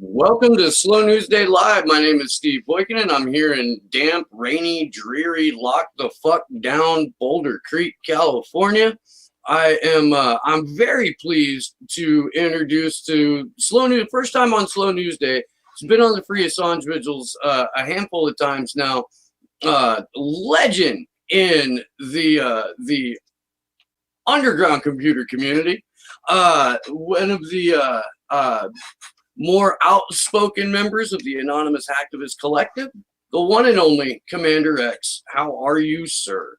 Welcome to Slow News Day Live. My name is Steve Boykin, and I'm here in damp, rainy, dreary, lock the fuck down Boulder Creek, California. I'm very pleased to introduce to Slow News, first time on Slow News Day. It's been on the Free Assange Vigils a handful of times now. Legend in the underground computer community. One of the more outspoken members of the Anonymous Hacktivist Collective, the one and only Commander+X. How are you, sir?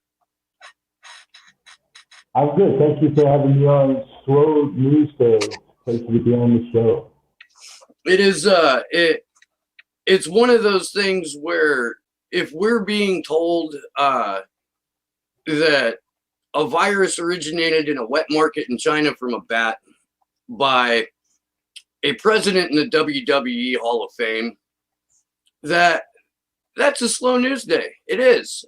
I'm good. Thank you for having me on Slow News Day. Pleasure to be on the show. It is it's one of those things where if we're being told that a virus originated in a wet market in China from a bat by a president in the WWE Hall of Fame, that's a slow news day. It is.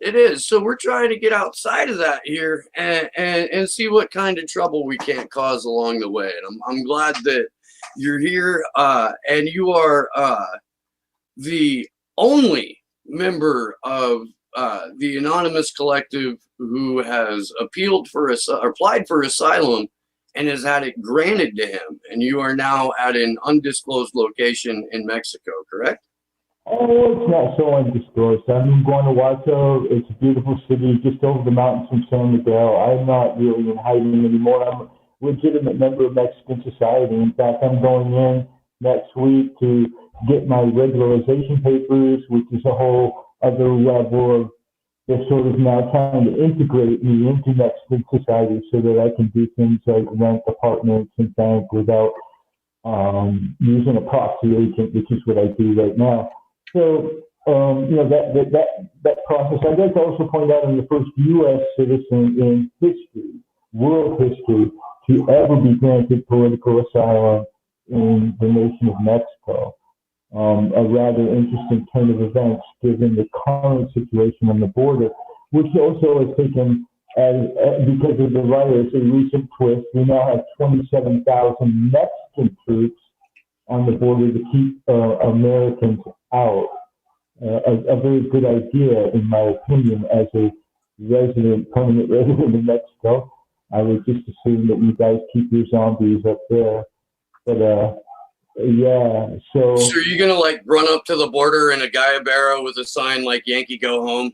So we're trying to get outside of that here and see what kind of trouble we can't cause along the way. And I'm glad that you're here, and you are the only member of the Anonymous Collective who has applied for asylum and has had it granted to him. And you are now at an undisclosed location in Mexico, correct? Oh, it's not so undisclosed. I'm in Guanajuato. It's a beautiful city just over the mountains from San Miguel. I'm not really in hiding anymore. I'm a legitimate member of Mexican society. In fact, I'm going in next week to get my regularization papers, which is a whole other level of they're sort of now trying to integrate me into Mexican society so that I can do things like rent apartments and bank without using a proxy agent, which is what I do right now. So, that process. I'd like to also point out I'm the first U.S. citizen in history, world history, to ever be granted political asylum in the nation of Mexico. A rather interesting turn of events given the current situation on the border, which also has taken, because of the virus, a recent twist. We now have 27,000 Mexican troops on the border to keep Americans out. A very good idea, in my opinion, as a permanent resident in Mexico. I would just assume that you guys keep your zombies up there. But, yeah, so are you gonna like run up to the border in a Guayabera with a sign like "Yankee Go Home"?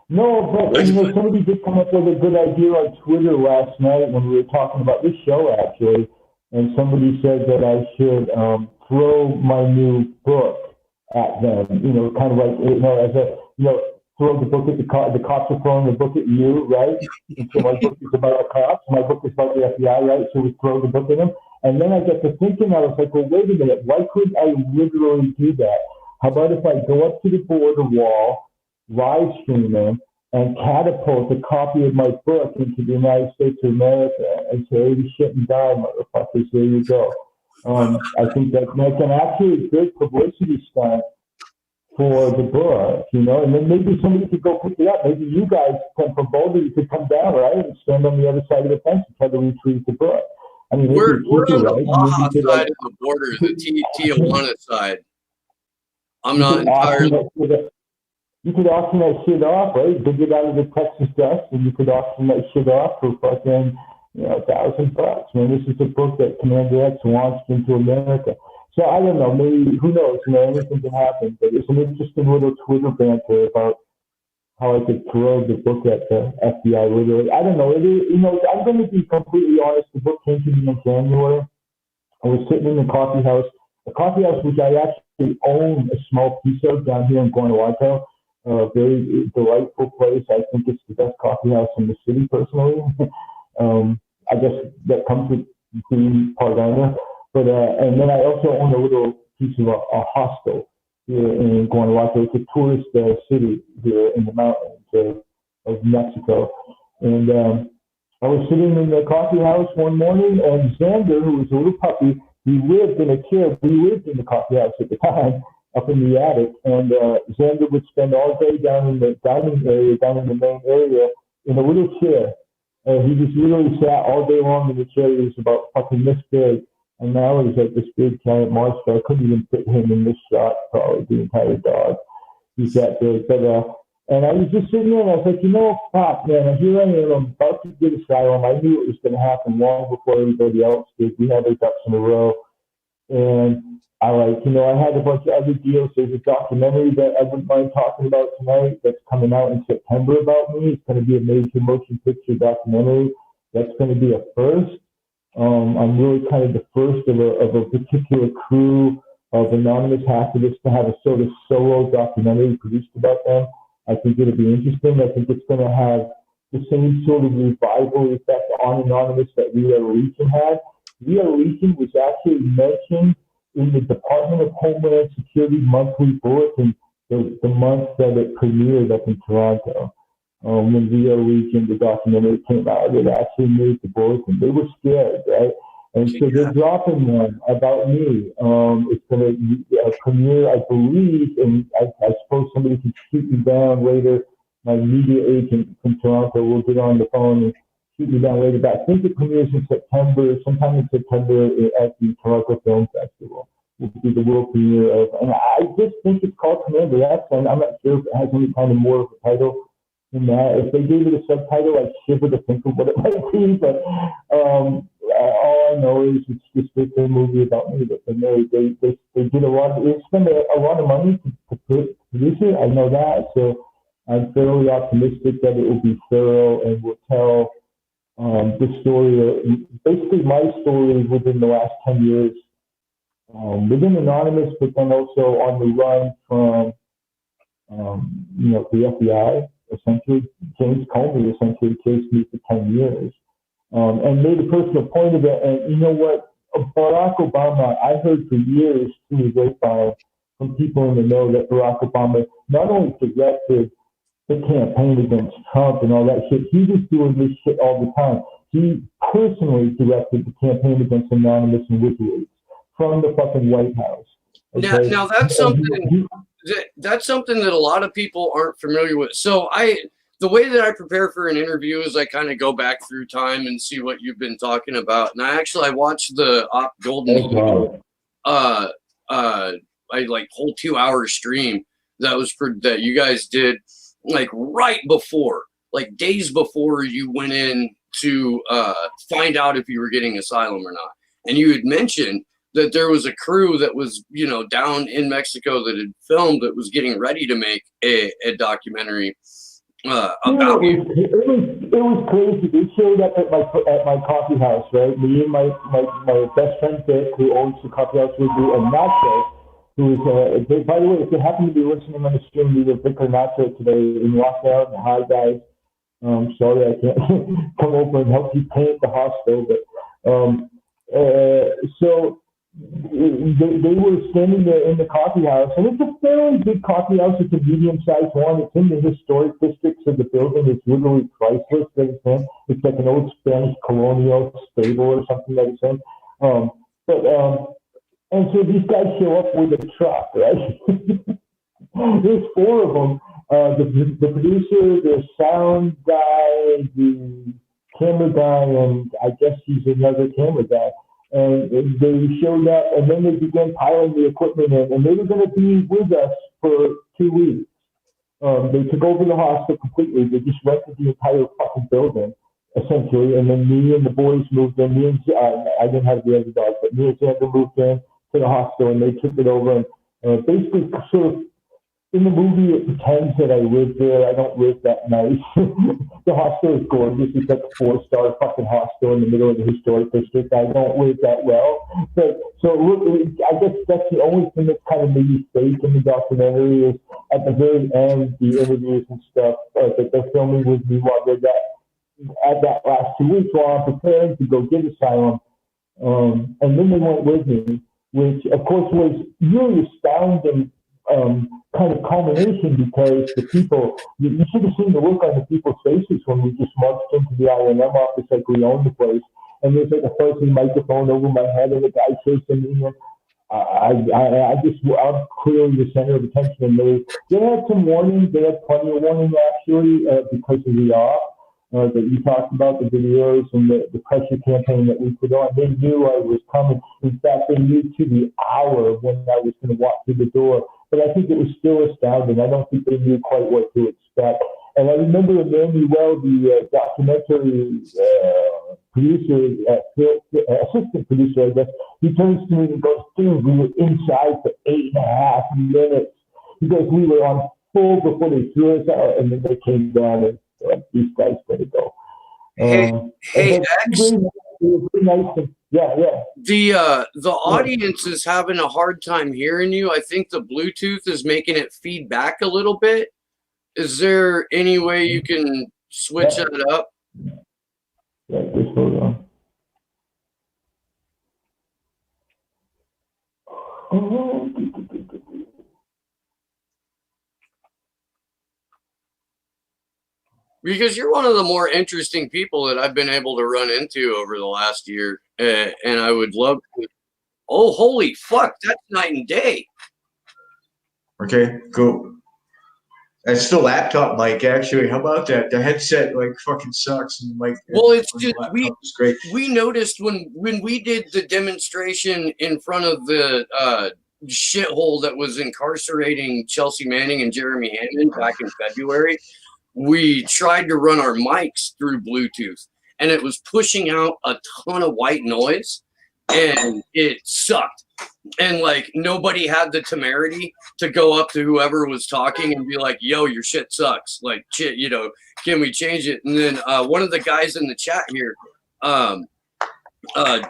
No, but somebody did come up with a good idea on Twitter last night when we were talking about this show, actually, and somebody said that I should throw my new book at them. Kind of like as a throw the book at the cops are throwing the book at you, right? And so my book is about the cops, my book is about the FBI, right? So we throw the book at them. And then I got to thinking, I was like, well, wait a minute, why couldn't I literally do that? How about if I go up to the border wall, live stream them, and catapult a copy of my book into the United States of America and say, hey, shit and die, motherfuckers, there you go. I think that's an actually good publicity stunt for the book, and then maybe somebody could go pick it up. Maybe you guys come from Boulder, you could come down, right, and stand on the other side of the fence and try to retrieve the book. I mean, we're on the Baja side of the border, the Tijuana side. I'm not entirely. You could auction that shit off, right? Dig it out of the Texas dust, and you could auction that shit off for fucking $1,000. Man, this is a book that Commander+X launched into America. So I don't know, maybe, who knows, anything can happen. But it's an interesting little Twitter banter about how I could throw the book at the FBI literally. I don't know. I'm going to be completely honest. The book came to me in January. I was sitting in the coffee house, which I actually own a small piece of down here in Guanajuato. Very delightful place. I think it's the best coffee house in the city, personally. I guess that comes with being part owner. But and then I also own a little piece of a hostel here in Guanajuato. It's a tourist city here in the mountains of Mexico. And I was sitting in the coffee house one morning, and Xander, who was a little puppy, he lived in a chair. We lived in the coffee house at the time, up in the attic. And Xander would spend all day down in the dining area, down in the main area, in a little chair. He just literally sat all day long in the chair. He was about fucking this big. And now he's like this big giant monster. I couldn't even fit him in this shot, probably the entire dog. He's that big. But and I was just sitting there and I was like, fuck, man, here I am. I'm about to get asylum. I knew it was going to happen long before everybody else did. We had our ducks in a row. And I had a bunch of other deals. There's a documentary that I wouldn't mind talking about tonight that's coming out in September about me. It's going to be a major motion picture documentary. That's going to be a first. I'm really kind of the first of a particular crew of anonymous hacktivists to have a sort of solo documentary produced about them. I think it'll be interesting. I think it's going to have the same sort of revival effect on Anonymous that We Are Legion had. We Are Legion was actually mentioned in the Department of Homeland Security monthly bulletin the month that it premiered up in Toronto. When We Are Legion, the documentary came out, it actually made the bulletin. They were scared, right? And so they're dropping one about me. It's going to premiere, I believe, and I suppose somebody can shoot me down later. My media agent from Toronto will get on the phone and shoot me down later. But I think it premieres in September, sometime in September at the Toronto Film Festival. It will be the world premiere of, and I just think it's called Commander+X, and I'm not sure if it has any kind of more of a title than that. If they gave it a subtitle, I'd shiver to think of what it might be, but all I know is it's just a movie about me that they made. They did a lot. They spent a lot of money to produce it. I know that, so I'm fairly optimistic that it will be thorough and will tell the story, basically my story within the last 10 years, within Anonymous, but then also on the run from the FBI. Essentially, James Comey essentially chased me for 10 years. And made a personal point of it. And you know what? Barack Obama, I heard for years through the grapevine from people in the know that Barack Obama not only directed the campaign against Trump and all that shit, he was doing this shit all the time. He personally directed the campaign against Anonymous and Wikileaks from the fucking White House. Okay? Now that's something that a lot of people aren't familiar with. So the way that I prepare for an interview is I kind of go back through time and see what you've been talking about. And I watched the Op Golden Eagle, whole 2-hour stream that you guys did, like right before, like days before you went in to find out if you were getting asylum or not. And you had mentioned that there was a crew that was, down in Mexico that had filmed that was getting ready to make a documentary about you. It was crazy. They showed up at my coffee house, right? Me and my best friend Vic, who owns the coffee house with me, and Nacho, who is by the way, if you happen to be listening on the stream, either Vic or Nacho today in lockdown, hi guys. Sorry I can't come over and help you paint the hostel, but so they were standing there in the coffee house, and it's a fairly big coffee house. It's a medium-sized one. It's in the historic districts of the building. It's literally priceless that it's in. It's like an old Spanish colonial stable or something that it's in. And so these guys show up with a truck, right? There's 4 of them. The producer, the sound guy, the camera guy, and I guess he's another camera guy. And they showed up, and then they began piling the equipment in, and they were going to be with us for 2 weeks. They took over the hostel completely. They just rented the entire fucking building, essentially. And then me and the boys moved in. I didn't have the other dog, but me and Xander moved in to the hostel, and they took it over. And basically, sort of, in the movie, it pretends that I live there. I don't live that nice. The hostel is gorgeous. It's like a 4-star fucking hostel in the middle of the historic district. I don't live that well. So I guess that's the only thing that's kind of maybe fake in the documentary is at the very end, the interviews and stuff that they're filming with me while they're at that last 2 weeks while I'm preparing to go get asylum. And then they went with me, which of course was really astounding. Kind of culmination because the people, you should have seen the look on the people's faces when we just marched into the INM office like we owned the place. And there's like a fuzzy microphone over my head and a guy chasing me. And I'm clearly the center of attention. And they had some warning. They had plenty of warning actually because of the off. that you talked about, the videos and the pressure campaign that we put on. They knew I was coming. In fact, they knew to the hour when I was going to walk through the door. But I think it was still astounding. I don't think they knew quite what to expect. And I remember Emmanuel, the documentary producer, assistant producer, I guess, he turns to me and goes, dude, we were inside for 8.5 minutes. He goes, we were on full before they threw us out, and then they came down and these guys better go. Hey, X. Yeah. The audience is having a hard time hearing you. I think the Bluetooth is making it feed back a little bit. Is there any way you can switch that up? Yeah, just hold on. Because you're one of the more interesting people that I've been able to run into over the last year, and I would love to. Oh, holy fuck! That's night and day. Okay, cool. That's the laptop mic, actually. How about that? The headset like fucking sucks, and like. Well, it's just great. We noticed when we did the demonstration in front of the shithole that was incarcerating Chelsea Manning and Jeremy Hammond back in February. We tried to run our mics through Bluetooth, and it was pushing out a ton of white noise, and it sucked. And like nobody had the temerity to go up to whoever was talking and be like, yo, your shit sucks. Like, shit, can we change it? And then one of the guys in the chat here,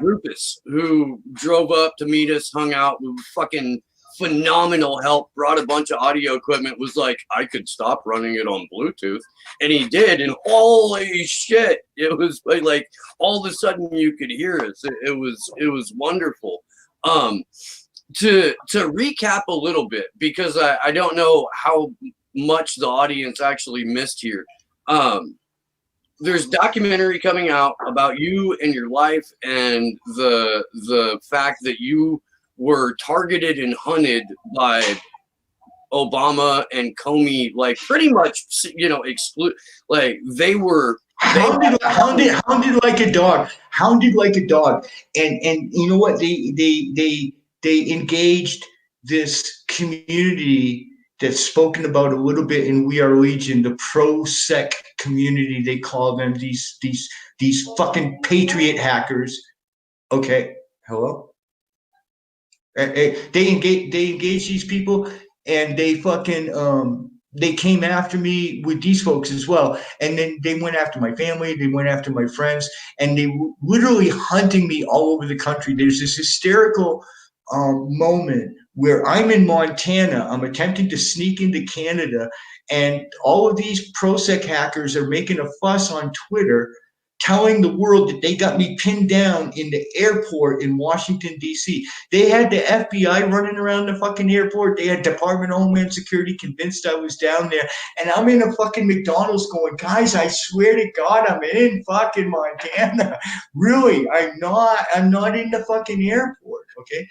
Rufus, who drove up to meet us, hung out, fucking phenomenal help, brought a bunch of audio equipment, was like, I could stop running it on Bluetooth, and he did, and holy shit, it was like all of a sudden you could hear us. It was wonderful. To recap a little bit, because I don't know how much the audience actually missed here. There's a documentary coming out about you and your life, and the fact that you were targeted and hunted by Obama and Comey, like pretty much, exclude, like they were hounded like a dog. Hounded like a dog. And you know what? They engaged this community that's spoken about a little bit in We Are Legion, the pro-sec community. They call them these fucking patriot hackers. Okay, hello. They engage these people, and they fucking they came after me with these folks as well, and then they went after my family, they went after my friends, and they were literally hunting me all over the country. There's this hysterical moment where I'm in Montana, I'm attempting to sneak into Canada, and all of these pro-sec hackers are making a fuss on Twitter, telling the world that they got me pinned down in the airport in Washington, D.C. They had the FBI running around the fucking airport. They had Department of Homeland Security convinced I was down there. And I'm in a fucking McDonald's going, guys, I swear to God, I'm in fucking Montana. Really, I'm not in the fucking airport, okay?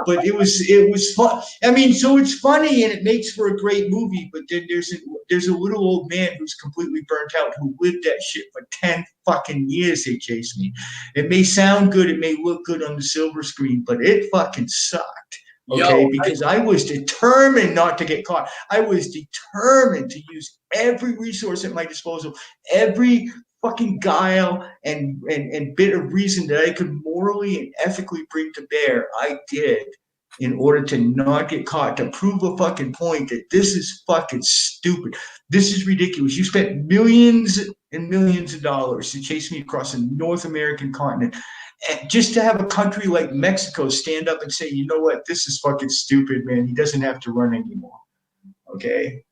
But it was fun. I mean, so it's funny and it makes for a great movie, but then there's a little old man who's completely burnt out who lived that shit for 10 fucking years. They chased me. It may sound good, it may look good on the silver screen, but it fucking sucked. Okay, because I was determined not to get caught. I was determined to use every resource at my disposal, every fucking guile and bit of reason that I could morally and ethically bring to bear. I did, in order to not get caught, to prove a fucking point that this is fucking stupid. This is ridiculous. You spent millions and millions of dollars to chase me across the North American continent, and just to have a country like Mexico stand up and say, you know what, this is fucking stupid, man. He doesn't have to run anymore. Okay?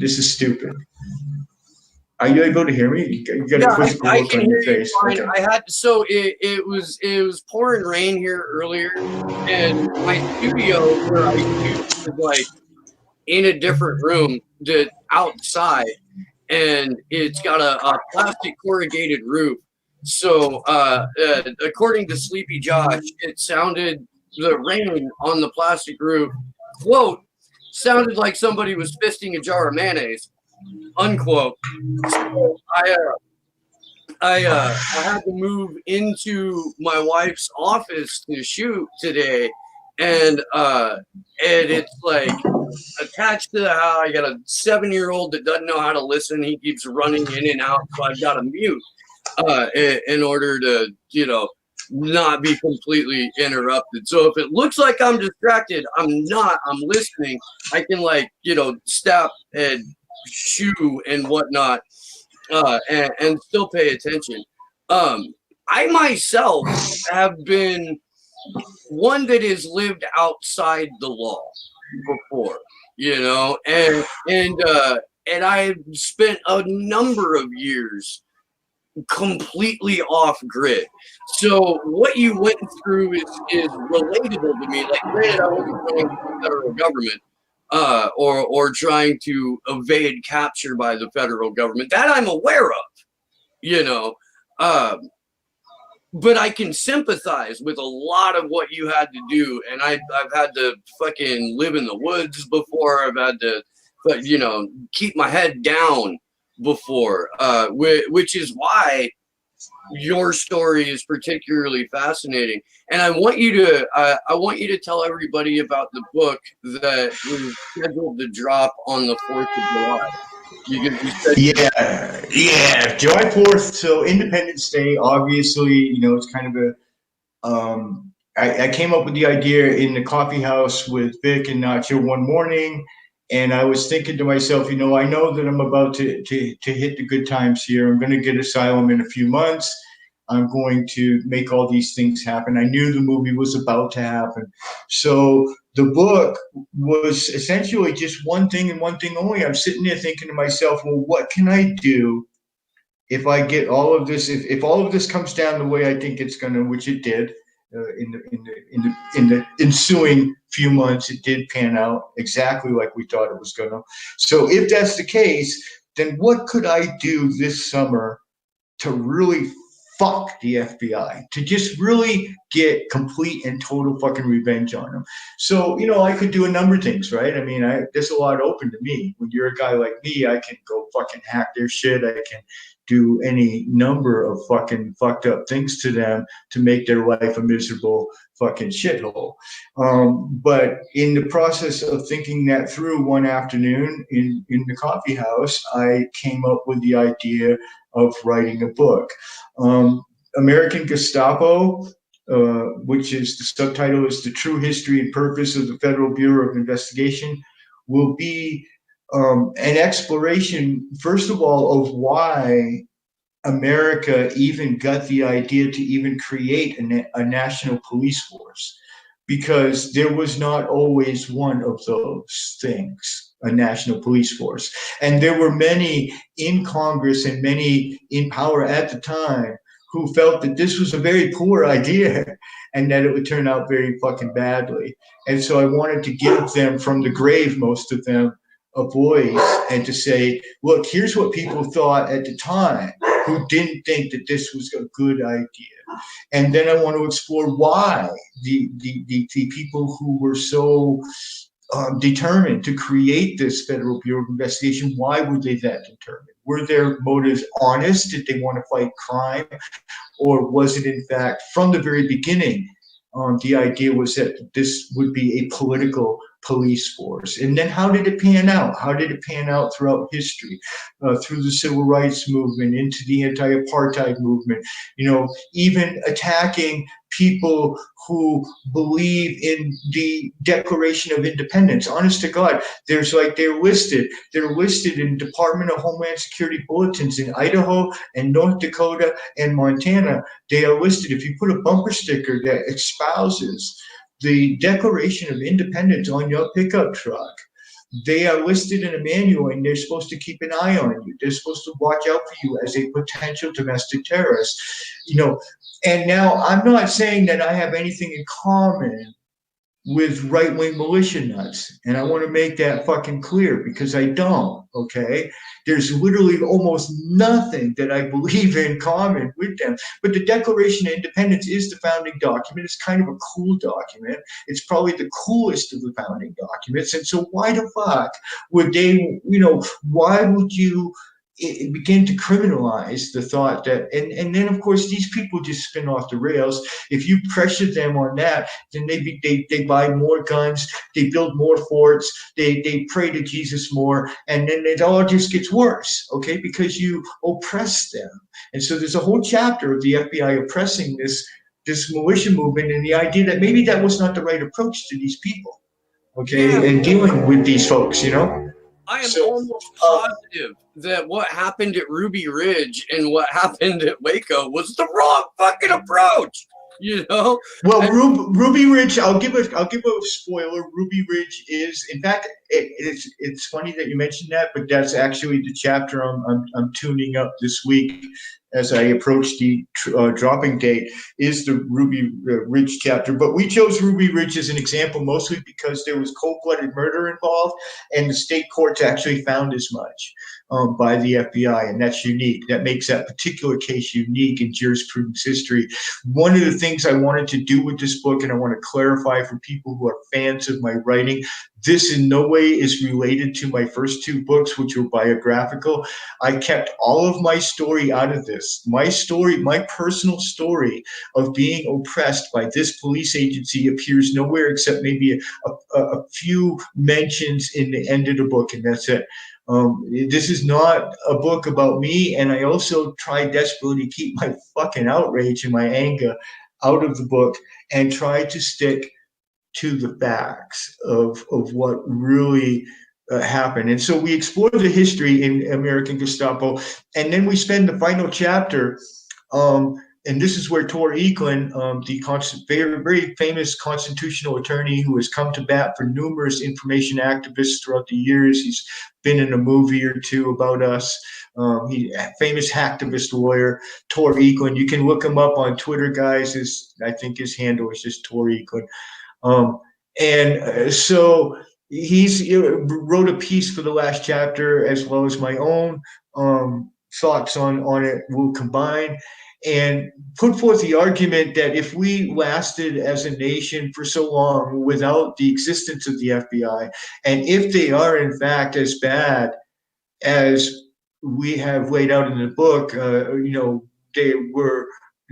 This is stupid. Are you able to hear me? You got a quizzical look on your face. Okay. It was pouring rain here earlier, and my studio where I used was like in a different room outside, and it's got a plastic corrugated roof. So according to Sleepy Josh, it sounded, the rain on the plastic roof, quote, sounded like somebody was fisting a jar of mayonnaise, unquote. So I had to move into my wife's office to shoot today, and it's like attached to the house. I got a 7-year-old that doesn't know how to listen. He keeps running in and out, so I've got to mute in order to, not be completely interrupted. So if it looks like I'm distracted, I'm not. I'm listening. I can stop and shoo and whatnot, and still pay attention. I myself have been one that has lived outside the law before, and I've spent a number of years completely off grid. So what you went through is relatable to me. Like, granted, I wasn't running for the federal government, or trying to evade capture by the federal government. That I'm aware of, but I can sympathize with a lot of what you had to do. And I've had to fucking live in the woods before. I've had to, keep my head down before, which is why your story is particularly fascinating. And I want you to tell everybody about the book that was scheduled to drop on the 4th of July. Yeah, July 4th. So Independence Day, obviously, it's kind of a. I came up with the idea in the coffee house with Vic and Nacho one morning. And I was thinking to myself, I know that I'm about to hit the good times here. I'm going to get asylum in a few months. I'm going to make all these things happen. I knew the movie was about to happen. So the book was essentially just one thing and one thing only. I'm sitting there thinking to myself, well, what can I do if I get all of this, if all of this comes down the way I think it's going to, which it did. In the ensuing few months, it did pan out exactly like we thought it was going to. So if that's the case, then what could I do this summer to really fuck the FBI, to just really get complete and total fucking revenge on them? So, I could do a number of things, right? I mean, there's a lot open to me. When you're a guy like me, I can go fucking hack their shit. I can do any number of fucking fucked up things to them to make their life a miserable fucking shithole. But in the process of thinking that through one afternoon in the coffee house, I came up with the idea of writing a book. American Gestapo, which is the subtitle is The True History and Purpose of the Federal Bureau of Investigation, will be an exploration, first of all, of why America even got the idea to even create a national police force, because there was not always one of those things, a national police force. And there were many in Congress and many in power at the time who felt that this was a very poor idea and that it would turn out very fucking badly. And so I wanted to give them from the grave, most of them, a voice and to say, look, here's what people thought at the time who didn't think that this was a good idea. And then I want to explore why the people who were so determined to create this Federal Bureau of Investigation, why were they that determined? Were their motives honest? Did they want to fight crime? Or was it, in fact, from the very beginning, the idea was that this would be a political police force? And then how did it pan out? How did it pan out throughout history, through the civil rights movement, into the anti-apartheid movement, even attacking people who believe in the Declaration of Independence? Honest to God, they're listed in Department of Homeland Security bulletins in Idaho and North Dakota and Montana. They are listed. If you put a bumper sticker that espouses the Declaration of Independence on your pickup truck, they are listed in a manual and they're supposed to keep an eye on you. They're supposed to watch out for you as a potential domestic terrorist. And now I'm not saying that I have anything in common with right-wing militia nuts. And I want to make that fucking clear, because I don't, okay? There's literally almost nothing that I believe in common with them. But the Declaration of Independence is the founding document. It's kind of a cool document. It's probably the coolest of the founding documents. And so why the fuck would they, why would you it began to criminalize the thought that, and then of course these people just spin off the rails. If you pressure them on that, then they buy more guns, they build more forts, they pray to Jesus more, and then it all just gets worse, okay? Because you oppress them. And so there's a whole chapter of the FBI oppressing this militia movement, and the idea that maybe that was not the right approach to these people, okay, Yeah. and dealing with these folks, you know? I am almost positive that what happened at Ruby+Ridge and what happened at Waco was the wrong fucking approach. You know? Well, Ruby+Ridge, I'll give a spoiler. Ruby+Ridge is, in fact, it's funny that you mentioned that, but that's actually the chapter I'm tuning up this week as I approach the dropping date, is the Ruby+Ridge chapter. But we chose Ruby+Ridge as an example mostly because there was cold-blooded murder involved, and the state courts actually found as much by the FBI, and that's unique. That makes that particular case unique in jurisprudence history. One of the things I wanted to do with this book, and I want to clarify for people who are fans of my writing, this in no way is related to my first two books, which were biographical. I kept all of my story out of this. My story, my personal story of being oppressed by this police agency appears nowhere except maybe a few mentions in the end of the book, and that's it. This is not a book about me, and I also try desperately to keep my fucking outrage and my anger out of the book and try to stick to the facts of what really happened. And so we explore the history in American Gestapo, and then we spend the final chapter, and this is where Tor Eklund, the very, very famous constitutional attorney who has come to bat for numerous information activists throughout the years. He's been in a movie or two about us. He's a famous hacktivist lawyer, Tor Eklund. You can look him up on Twitter, guys. I think his handle is just Tor Eklund. So he's wrote a piece for the last chapter, as well as my own thoughts on it will combine, and put forth the argument that if we lasted as a nation for so long without the existence of the FBI, and if they are in fact as bad as we have laid out in the book,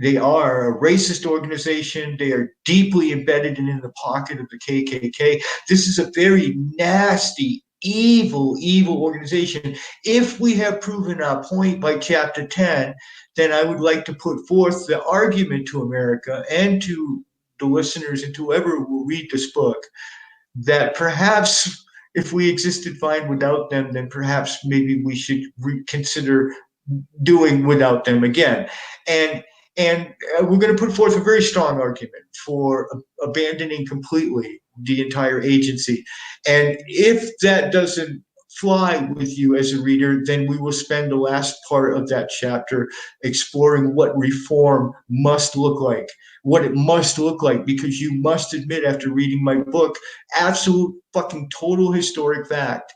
they are a racist organization. They are deeply embedded and in the pocket of the KKK. This is a very nasty, evil organization. If we have proven our point by chapter 10, then I would like to put forth the argument to America and to the listeners and to whoever will read this book that perhaps if we existed fine without them, then perhaps maybe we should reconsider doing without them again. And we're going to put forth a very strong argument for abandoning completely the entire agency. And if that doesn't fly with you as a reader, then we will spend the last part of that chapter exploring what reform must look like, what it must look like, because you must admit after reading my book, absolute fucking total historic fact,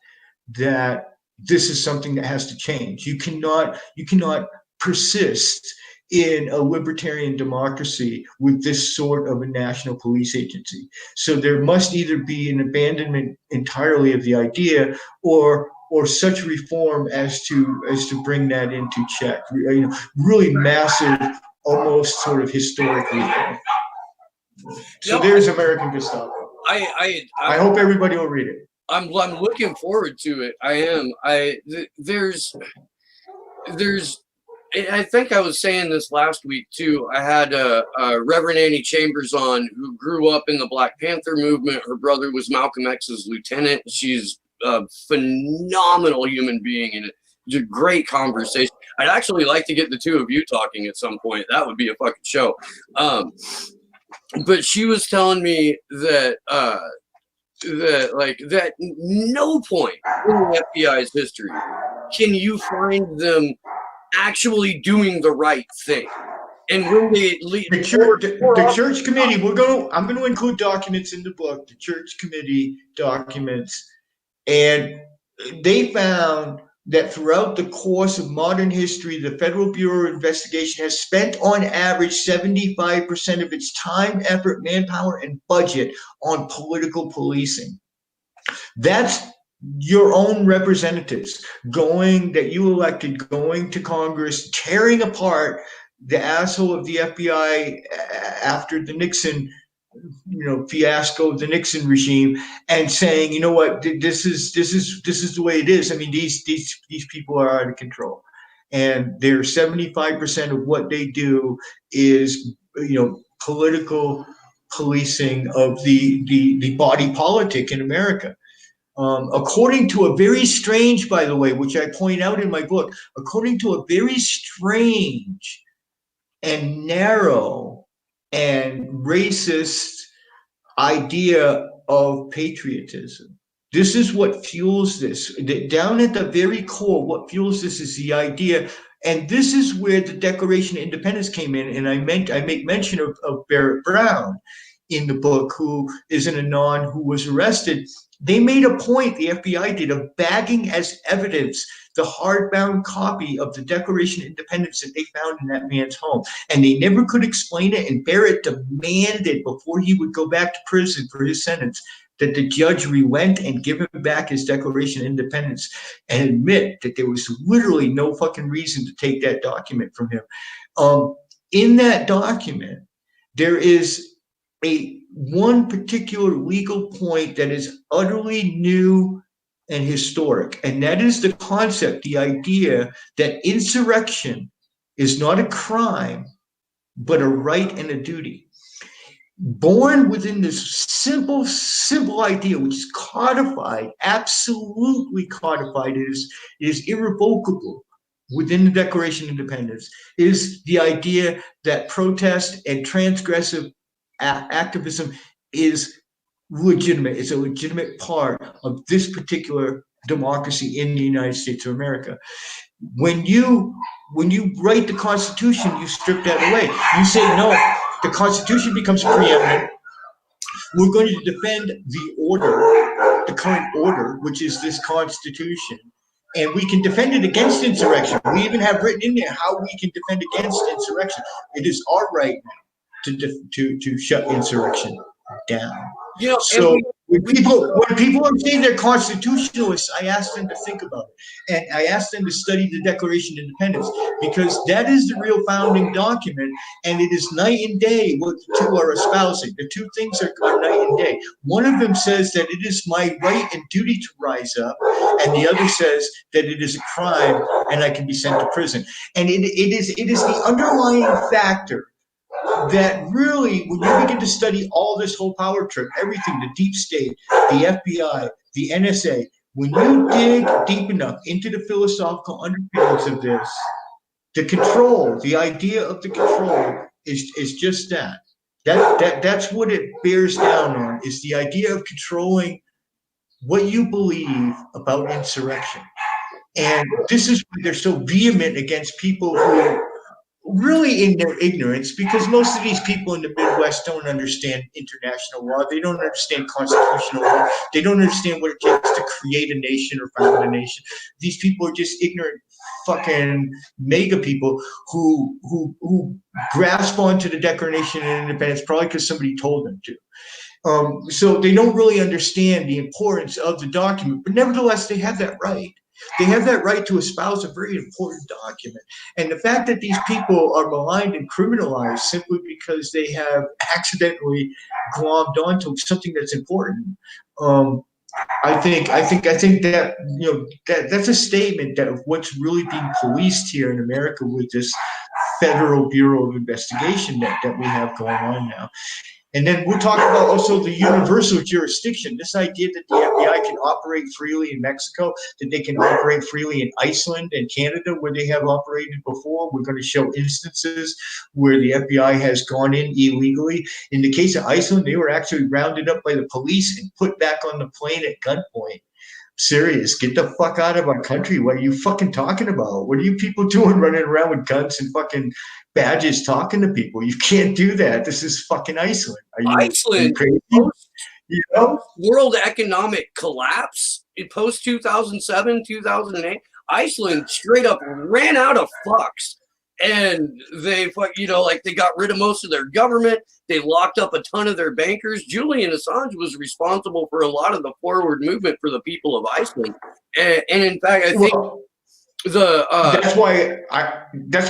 that this is something that has to change. You cannot persist in a libertarian democracy with this sort of a national police agency. So there must either be an abandonment entirely of the idea, or such reform as to bring that into check. Really massive, almost sort of historic reform. So there's American Gestapo. I hope everybody will read it. I'm looking forward to it. I am. I think I was saying this last week too. I had Reverend Annie Chambers on, who grew up in the Black Panther movement. Her brother was Malcolm X's lieutenant. She's a phenomenal human being, and it's a great conversation. I'd actually like to get the two of you talking at some point. That would be a fucking show. But she was telling me that that no point in the FBI's history can you find them actually doing the right thing. And when they leave the church committee, I'm going to include documents in the book, the church committee documents, and they found that throughout the course of modern history, the Federal Bureau of Investigation has spent on average 75% of its time, effort, manpower, and budget on political policing. That's your own representatives that you elected, going to Congress, tearing apart the asshole of the FBI after the Nixon, fiasco of the Nixon regime, and saying, you know what, this is the way it is. I mean, these people are out of control, and they're 75% of what they do is, political policing of the body politic in America. According to a very strange, by the way, which I point out in my book, according to a very strange and narrow and racist idea of patriotism. This is what fuels this. Down at the very core, what fuels this is the idea. And this is where the Declaration of Independence came in. And I make mention of Barrett Brown in the book, who is an Anon who was arrested. They made a point, the FBI did, of bagging as evidence the hardbound copy of the Declaration of Independence that they found in that man's home. And they never could explain it. And Barrett demanded, before he would go back to prison for his sentence, that the judge relent and give him back his Declaration of Independence and admit that there was literally no fucking reason to take that document from him. In that document, there is one particular legal point that is utterly new and historic, and that is the concept, the idea that insurrection is not a crime, but a right and a duty. Born within this simple idea, which is codified, absolutely codified, is irrevocable within the Declaration of Independence, is the idea that protest and transgressive activism is legitimate. It's a legitimate part of this particular democracy in the United States of America. When you write the Constitution, you strip that away. You say, no, the Constitution becomes preeminent. We're going to defend the order, the current order, which is this Constitution, and we can defend it against insurrection. We even have written in there how we can defend against insurrection. It is our right now to shut insurrection down. So when people are saying they're constitutionalists, I ask them to think about it. And I ask them to study the Declaration of Independence, because that is the real founding document, and it is night and day what the two are espousing. The two things are night and day. One of them says that it is my right and duty to rise up, and the other says that it is a crime and I can be sent to prison. And it is the underlying factor that really, when you begin to study all this whole power trip, everything, the deep state, the FBI, the NSA, when you dig deep enough into the philosophical underpinnings of this, the control, the idea of the control is just that. That's what it bears down on, is the idea of controlling what you believe about insurrection. And this is why they're so vehement against people who really in their ignorance, because most of these people in the Midwest don't understand international law. They don't understand constitutional law. They don't understand what it takes to create a nation or found a nation. These people are just ignorant fucking mega people who grasp onto the Declaration of Independence probably because somebody told them to. So they don't really understand the importance of the document, but nevertheless, they have that right. They have that right to espouse a very important document. And the fact that these people are maligned and criminalized simply because they have accidentally glommed onto something that's important, I think that, that's a statement that of what's really being policed here in America with this Federal Bureau of Investigation that we have going on now. And then we'll talk about also the universal jurisdiction, this idea that the FBI can operate freely in Mexico, that they can operate freely in Iceland and Canada, where they have operated before. We're going to show instances where the FBI has gone in illegally. In the case of Iceland, they were actually rounded up by the police and put back on the plane at gunpoint. Serious, get the fuck out of our country. What are you fucking talking about? What are you people doing running around with guns and fucking badges talking to people? You can't do that. This is fucking Iceland. Are you crazy? World economic collapse in post 2007, 2008, Iceland straight up ran out of fucks and they, you know, like they got rid of most of their government. They locked up a ton of their bankers. Julian Assange was responsible for a lot of the forward movement for the people of Iceland. And in fact, I think that's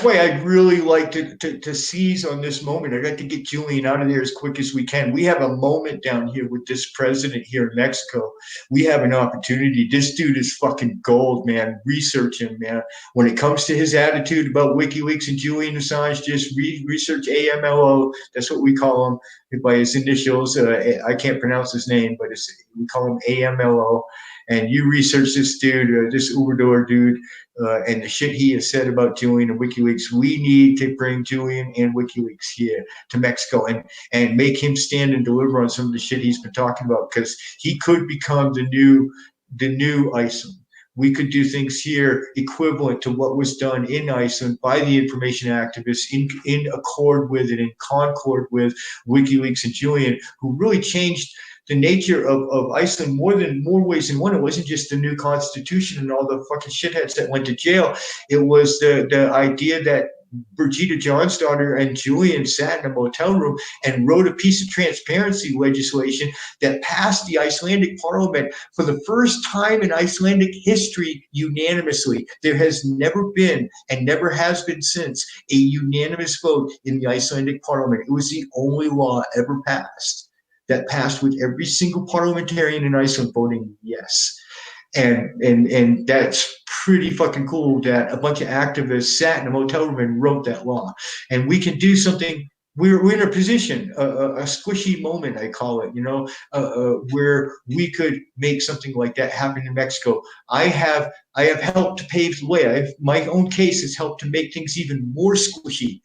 why I'd really like to seize on this moment. I'd like to get Julian out of there as quick as we can. We have a moment down here with this president here in Mexico. We have an opportunity. This dude is fucking gold, man. Research him, man. When it comes to his attitude about WikiLeaks and Julian Assange, just research AMLO. That's what we call him by his initials. I can't pronounce his name, but we call him AMLO. And you research this dude, this Obrador dude, and the shit he has said about Julian and WikiLeaks. We need to bring Julian and WikiLeaks here to Mexico and make him stand and deliver on some of the shit he's been talking about, because he could become the new Iceland. We could do things here equivalent to what was done in Iceland by the information activists in accord with and in concord with WikiLeaks and Julian, who really changed the nature of Iceland more ways than one. It wasn't just the new constitution and all the fucking shitheads that went to jail. It was the idea that Birgitta Jonsdottir and Julian sat in a motel room and wrote a piece of transparency legislation that passed the Icelandic parliament for the first time in Icelandic history unanimously. There has never been, and never has been since, a unanimous vote in the Icelandic parliament. It was the only law ever passed that passed with every single parliamentarian in Iceland voting yes. And that's pretty fucking cool that a bunch of activists sat in a motel room and wrote that law. And we can do something. We're in a position, a squishy moment, I call it, you know, where we could make something like that happen in Mexico. I have helped to pave the way. My own case has helped to make things even more squishy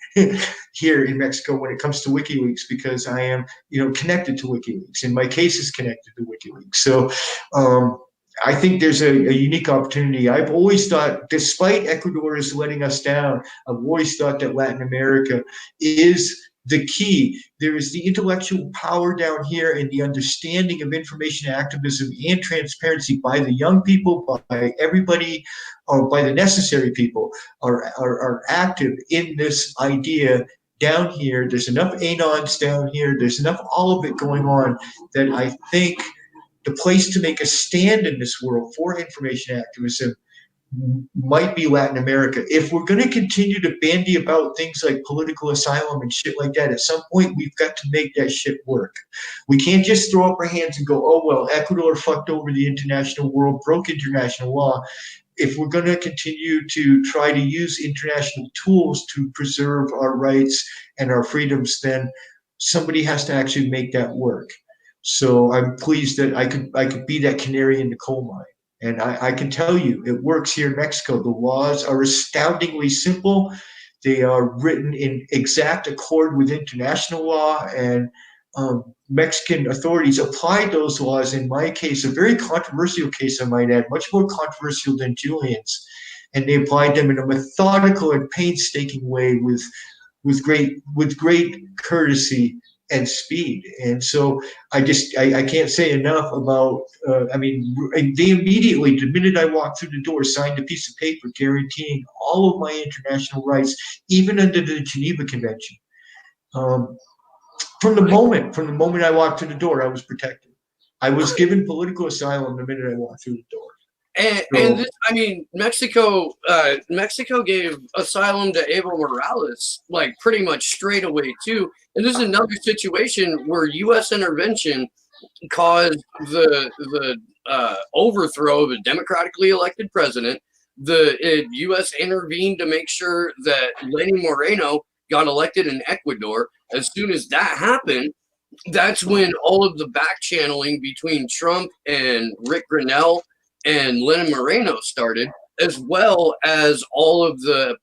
here in Mexico when it comes to WikiLeaks, because I am, you know, connected to WikiLeaks, and my case is connected to WikiLeaks. So I think there's a unique opportunity. I've always thought, despite Ecuador is letting us down, I've always thought that Latin America is the key. There is the intellectual power down here and the understanding of information activism and transparency by the young people, by everybody, or by the necessary people are active in this idea down here. There's enough anons down here. There's enough all of it going on that I think the place to make a stand in this world for information activism might be Latin America. If we're going to continue to bandy about things like political asylum and shit like that, at some point we've got to make that shit work. We can't just throw up our hands and go, oh, well, Ecuador fucked over the international world, broke international law. If we're going to continue to try to use international tools to preserve our rights and our freedoms, then somebody has to actually make that work. So I'm pleased that I could be that canary in the coal mine. And I can tell you, it works here in Mexico. The laws are astoundingly simple. They are written in exact accord with international law, and Mexican authorities applied those laws. In my case, a very controversial case, I might add, much more controversial than Julian's, and they applied them in a methodical and painstaking way with great courtesy and speed. And so I can't say enough about, they immediately, the minute I walked through the door, signed a piece of paper guaranteeing all of my international rights, even under the Geneva Convention. From the moment I walked through the door, I was protected. I was given political asylum the minute I walked through the door. Mexico gave asylum to Evo Morales, like pretty much straight away too. And this is another situation where U.S. intervention caused the overthrow of a democratically elected president. The U.S. intervened to make sure that Lenin Moreno got elected in Ecuador. As soon as that happened, that's when all of the back channeling between Trump and Rick Grenell and Lenin Moreno started, as well as all of the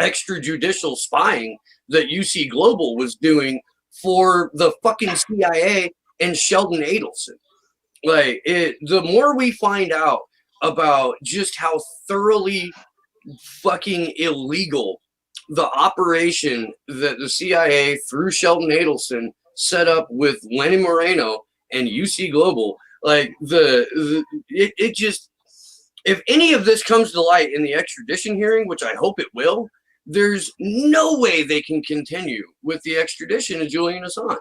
extrajudicial spying that UC Global was doing for the fucking CIA and Sheldon Adelson. Like, the more we find out about just how thoroughly fucking illegal the operation that the CIA through Sheldon Adelson set up with Lenin Moreno and UC Global, like it just, if any of this comes to light in the extradition hearing, which I hope it will, there's no way they can continue with the extradition of Julian Assange.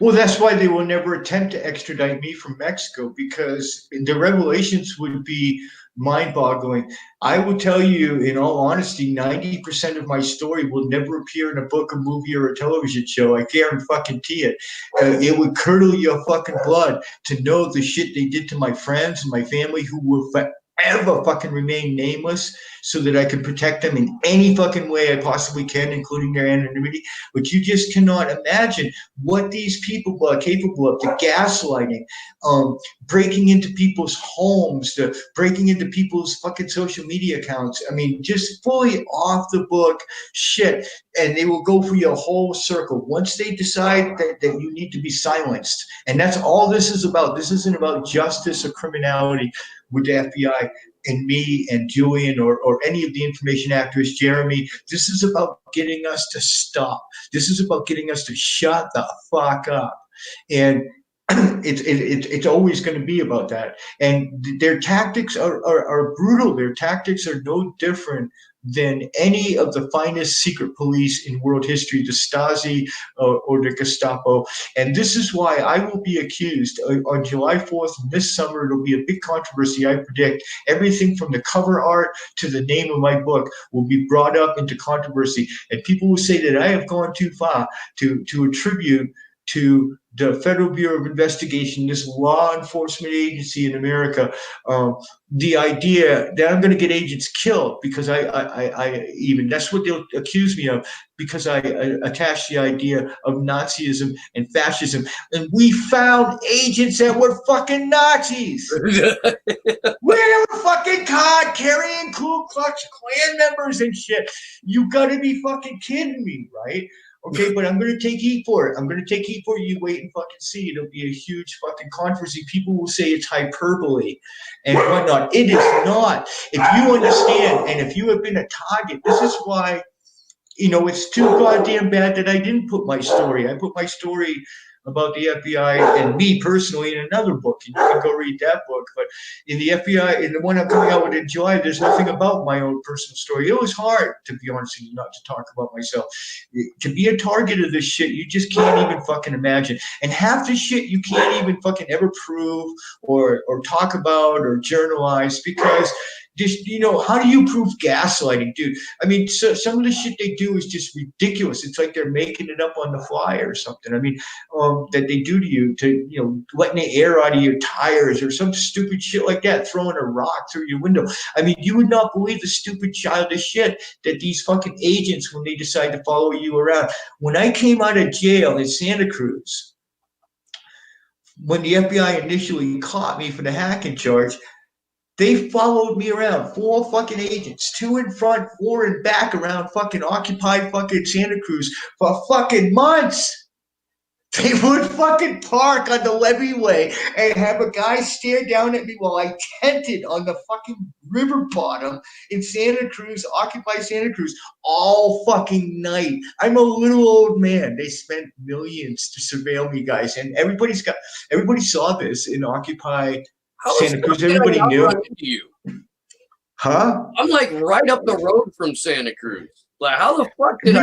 Well, that's why they will never attempt to extradite me from Mexico, because the revelations would be mind-boggling. I will tell you, in all honesty, 90% of my story will never appear in a book, a movie, or a television show. I guarantee it. It would curdle your fucking blood to know the shit they did to my friends and my family, who will forever fucking remain nameless, so that I can protect them in any fucking way I possibly can, including their anonymity. But you just cannot imagine what these people are capable of. The gaslighting, breaking into people's homes, the breaking into people's fucking social media accounts. I mean, just fully off the book shit. And they will go for your whole circle once they decide that you need to be silenced. And that's all this is about. This isn't about justice or criminality with the FBI and me and Julian or any of the information actors, Jeremy. This is about getting us to stop. This is about getting us to shut the fuck up. And it's always going to be about that. And their tactics are brutal. Their tactics are no different than any of the finest secret police in world history, the Stasi or the Gestapo. And this is why I will be accused on July 4th this summer. It'll be a big controversy, I predict. Everything from the cover art to the name of my book will be brought up into controversy. And people will say that I have gone too far to attribute to the Federal Bureau of Investigation, this law enforcement agency in America, the idea that I'm going to get agents killed because I even, that's what they'll accuse me of, because I attach the idea of Nazism and fascism. And we found agents that were fucking Nazis. We were fucking card-carrying Ku Klux Klan members and shit. You got to be fucking kidding me, right? Okay, but I'm going to take heat for it. I'm going to take heat for it. You wait and fucking see. It'll be a huge fucking controversy. People will say it's hyperbole and whatnot. It is not. If you understand, and if you have been a target, this is why, you know, it's too goddamn bad that I didn't put my story. I put my story about the FBI and me personally in another book, and you can go read that book. But in the FBI, in the one I'm coming out with in July, there's nothing about my own personal story. It was hard, to be honest with you, not to talk about myself. To be a target of this shit, you just can't even fucking imagine. And half the shit you can't even fucking ever prove or talk about or journalize, because just, you know, how do you prove gaslighting, dude? I mean, so some of the shit they do is just ridiculous. It's like they're making it up on the fly or something. I mean, that they do to you, to, you know, letting the air out of your tires or some stupid shit like that, throwing a rock through your window. I mean, you would not believe the stupid childish shit that these fucking agents, when they decide to follow you around. When I came out of jail in Santa Cruz, when the FBI initially caught me for the hacking charge, they followed me around, 4 fucking agents, 2 in front, 4 in back, around fucking occupied fucking Santa Cruz for fucking months. They would fucking park on the levee and have a guy stare down at me while I tented on the fucking river bottom in Santa Cruz, occupied Santa Cruz, all fucking night. I'm a little old man. They spent millions to surveil me, guys, and everybody saw this in occupied Santa Cruz. Everybody knew. You? Huh? I'm like right up the road from Santa Cruz. Like, how the fuck did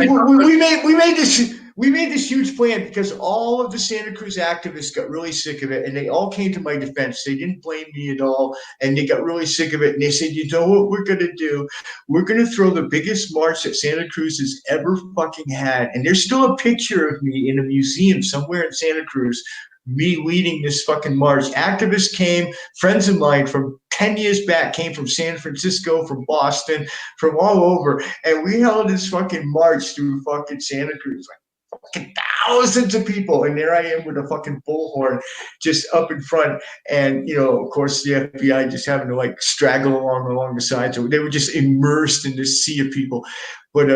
we made this huge plan because all of the Santa Cruz activists got really sick of it, and they all came to my defense. They didn't blame me at all, and they got really sick of it. And they said, "You know what we're gonna do? We're gonna throw the biggest march that Santa Cruz has ever fucking had." And there's still a picture of me in a museum somewhere in Santa Cruz, me leading this fucking march. Activists came, friends of mine from 10 years back came from San Francisco, from Boston, from all over, and we held this fucking march through fucking Santa Cruz, like fucking thousands of people, and there I am with a fucking bullhorn just up in front, and, you know, of course, the FBI just having to like straggle along the sides. So they were just immersed in this sea of people. But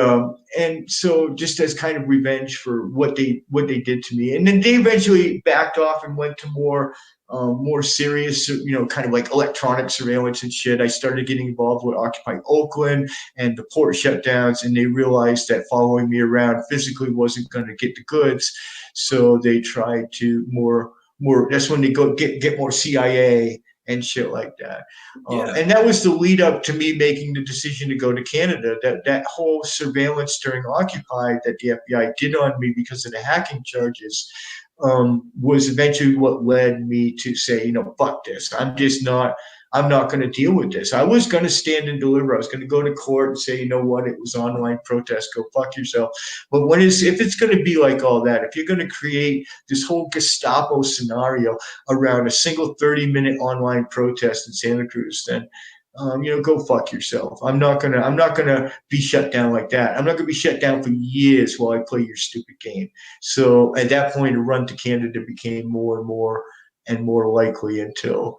and so just as kind of revenge for what they did to me, and then they eventually backed off and went to more serious, you know, kind of like electronic surveillance and shit. I started getting involved with Occupy Oakland and the port shutdowns, and they realized that following me around physically wasn't going to get the goods, so they tried to more. That's when they go get more CIA and shit like that. Yeah. And that was the lead up to me making the decision to go to Canada. That whole surveillance during Occupy that the FBI did on me because of the hacking charges was eventually what led me to say, you know, fuck this. I'm not going to deal with this. I was going to stand and deliver. I was going to go to court and say, you know what, it was online protest. Go fuck yourself. But if it's going to be like all that, if you're going to create this whole Gestapo scenario around a single 30-minute online protest in Santa Cruz, then you know, go fuck yourself. I'm not gonna be shut down like that. I'm not gonna be shut down for years while I play your stupid game. So at that point, a run to Canada became more and more likely until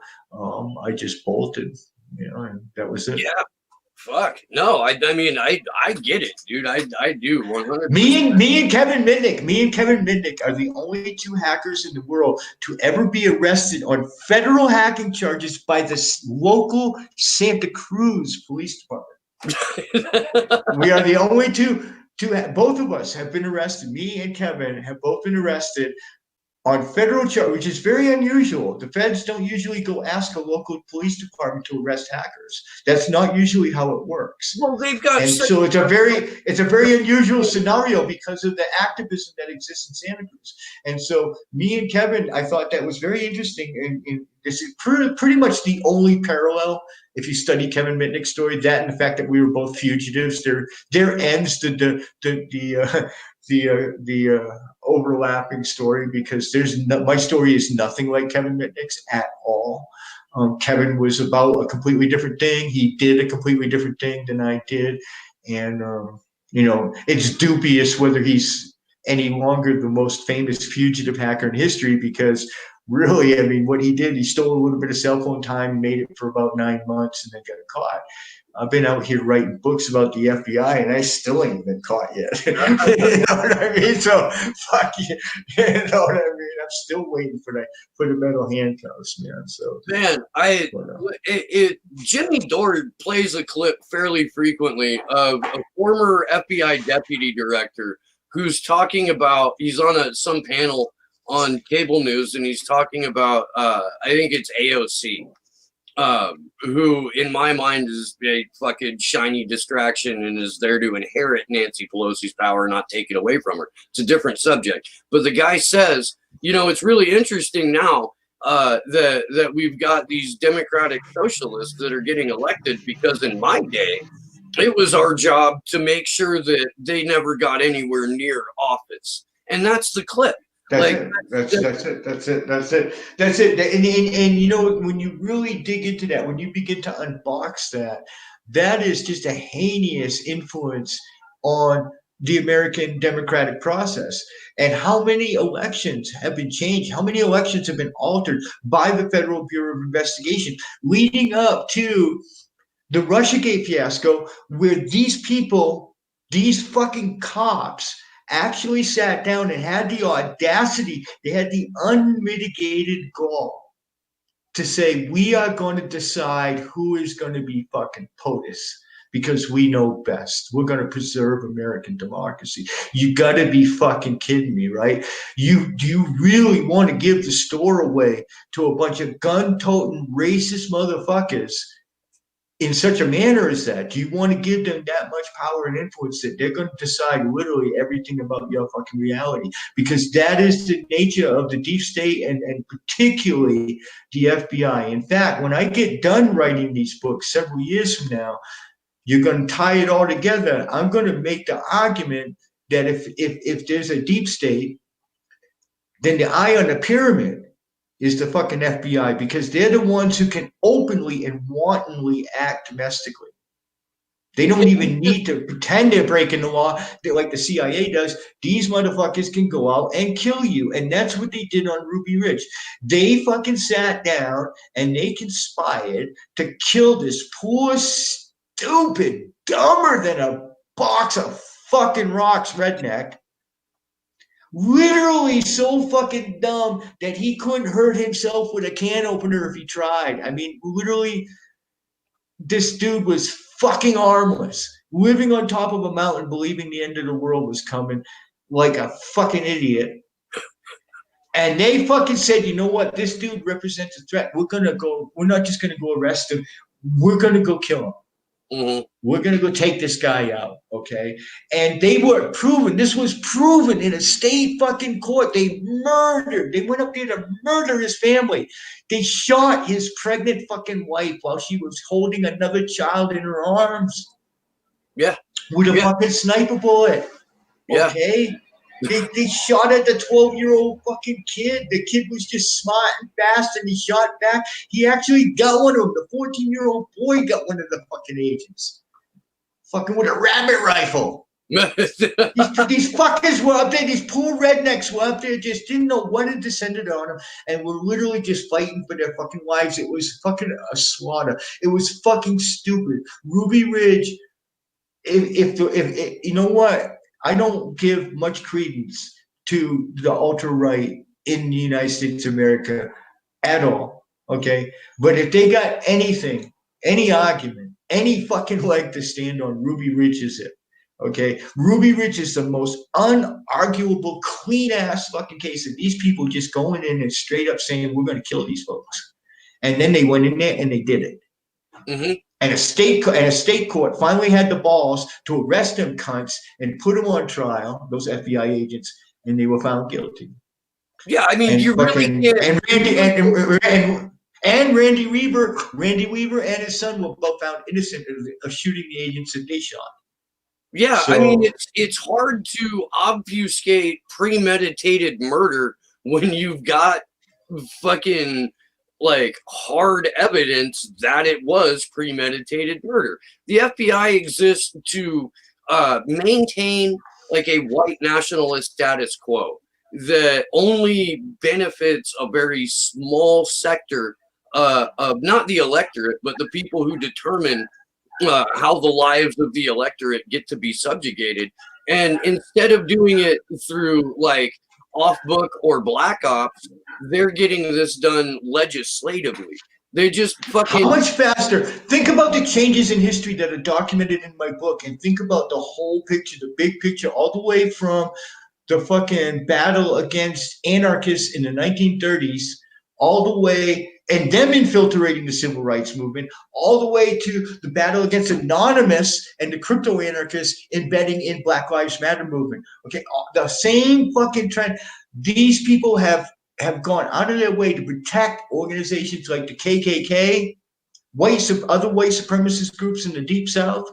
I just bolted, you know, and that was it. Yeah. Fuck. No, I mean, I get it, dude. I do 100%. Me and Kevin Mitnick are the only two hackers in the world to ever be arrested on federal hacking charges by the local Santa Cruz Police Department. We are the only two. Both of us have been arrested. Me and Kevin have both been arrested on federal charge, which is very unusual. The feds don't usually go ask a local police department to arrest hackers. That's not usually how it works. Well, they've got, and so it's a very unusual scenario because of the activism that exists in Santa Cruz. And so me and Kevin, I thought that was very interesting. And this is pretty much the only parallel if you study Kevin Mitnick's story. That and the fact that we were both fugitives. There ends the overlapping story, because my story is nothing like Kevin Mitnick's at all. Kevin was about a completely different thing. He did a completely different thing than I did. And, you know, it's dubious whether he's any longer the most famous fugitive hacker in history, because really, I mean, what he did, he stole a little bit of cell phone time, made it for about 9 months, and then got caught. I've been out here writing books about the FBI, and I still ain't been caught yet. You know what I mean? So, fuck you. You know what I mean? I'm still waiting for the metal handcuffs, man. So, man, Jimmy Dore plays a clip fairly frequently of a former FBI deputy director who's talking about, he's on some panel on cable news, and he's talking about, I think it's AOC. Who in my mind is a fucking shiny distraction and is there to inherit Nancy Pelosi's power, not take it away from her. It's a different subject. But the guy says, you know, it's really interesting now that we've got these democratic socialists that are getting elected, because in my day, it was our job to make sure that they never got anywhere near office. And that's the clip. That's it. And you know, when you really dig into that, when you begin to unbox that, that is just a heinous influence on the American democratic process. And how many elections have been changed? How many elections have been altered by the Federal Bureau of Investigation leading up to the Russiagate fiasco, where these people, these fucking cops, actually sat down and had the audacity, they had the unmitigated gall to say, we are going to decide who is going to be fucking POTUS because we know best. We're going to preserve American democracy. You got to be fucking kidding me, right? Do you really want to give the store away to a bunch of gun-toting racist motherfuckers in such a manner as that? Do you want to give them that much power and influence that they're going to decide literally everything about your fucking reality? Because that is the nature of the deep state, and particularly the FBI. In fact, when I get done writing these books several years from now, you're going to tie it all together. I'm going to make the argument that if there's a deep state, then the eye on the pyramid is the fucking FBI, because they're the ones who can openly and wantonly act domestically. They don't even need to pretend they're breaking the law like the CIA does. These motherfuckers can go out and kill you. And that's what they did on Ruby+Ridge. They fucking sat down and they conspired to kill this poor, stupid, dumber than a box of fucking rocks redneck. Literally so fucking dumb that he couldn't hurt himself with a can opener if he tried. I mean, literally, this dude was fucking armless, living on top of a mountain, believing the end of the world was coming like a fucking idiot. And they fucking said, you know what? This dude represents a threat. We're not just gonna go arrest him. We're gonna go kill him. Mm-hmm. We're gonna go take this guy out, okay? And they were proven. This was proven in a state fucking court. They went up there to murder his family. They shot his pregnant fucking wife while she was holding another child in her arms. Yeah. With a fucking sniper bullet. Okay? Yeah. They shot at the 12-year-old fucking kid. The kid was just smart and fast, and he shot back. He actually got one of them. The 14-year-old boy got one of the fucking agents. Fucking with a rabbit rifle. These fuckers were up there. These poor rednecks were up there, just didn't know what had descended on them, and were literally just fighting for their fucking lives. It was fucking a slaughter. It was fucking stupid. Ruby+Ridge, if you know what? I don't give much credence to the ultra-right in the United States of America at all, okay? But if they got anything, any argument, any fucking leg to stand on, Ruby+Ridge is it, okay? Ruby+Ridge is the most unarguable, clean-ass fucking case of these people just going in and straight up saying, we're going to kill these folks. And then they went in there and they did it. Mm-hmm. And a state court finally had the balls to arrest them cunts and put them on trial, those FBI agents, and they were found guilty. Yeah, I mean, and you fucking, really can't. And Randy Weaver and his son were both found innocent of shooting the agents that they shot. Yeah, So, I mean, it's hard to obfuscate premeditated murder when you've got fucking like hard evidence that it was premeditated murder. The FBI exists to maintain like a white nationalist status quo that only benefits a very small sector of not the electorate, but the people who determine how the lives of the electorate get to be subjugated. And instead of doing it through like off book or black ops, they're getting this done legislatively. They just fucking. How much faster? Think about the changes in history that are documented in my book, and think about the whole picture, the big picture, all the way from the fucking battle against anarchists in the 1930s, all the way, and them infiltrating the civil rights movement, all the way to the battle against Anonymous and the crypto anarchists embedding in Black Lives Matter movement. Okay, the same fucking trend. These people have gone out of their way to protect organizations like the KKK, other white supremacist groups in the Deep South,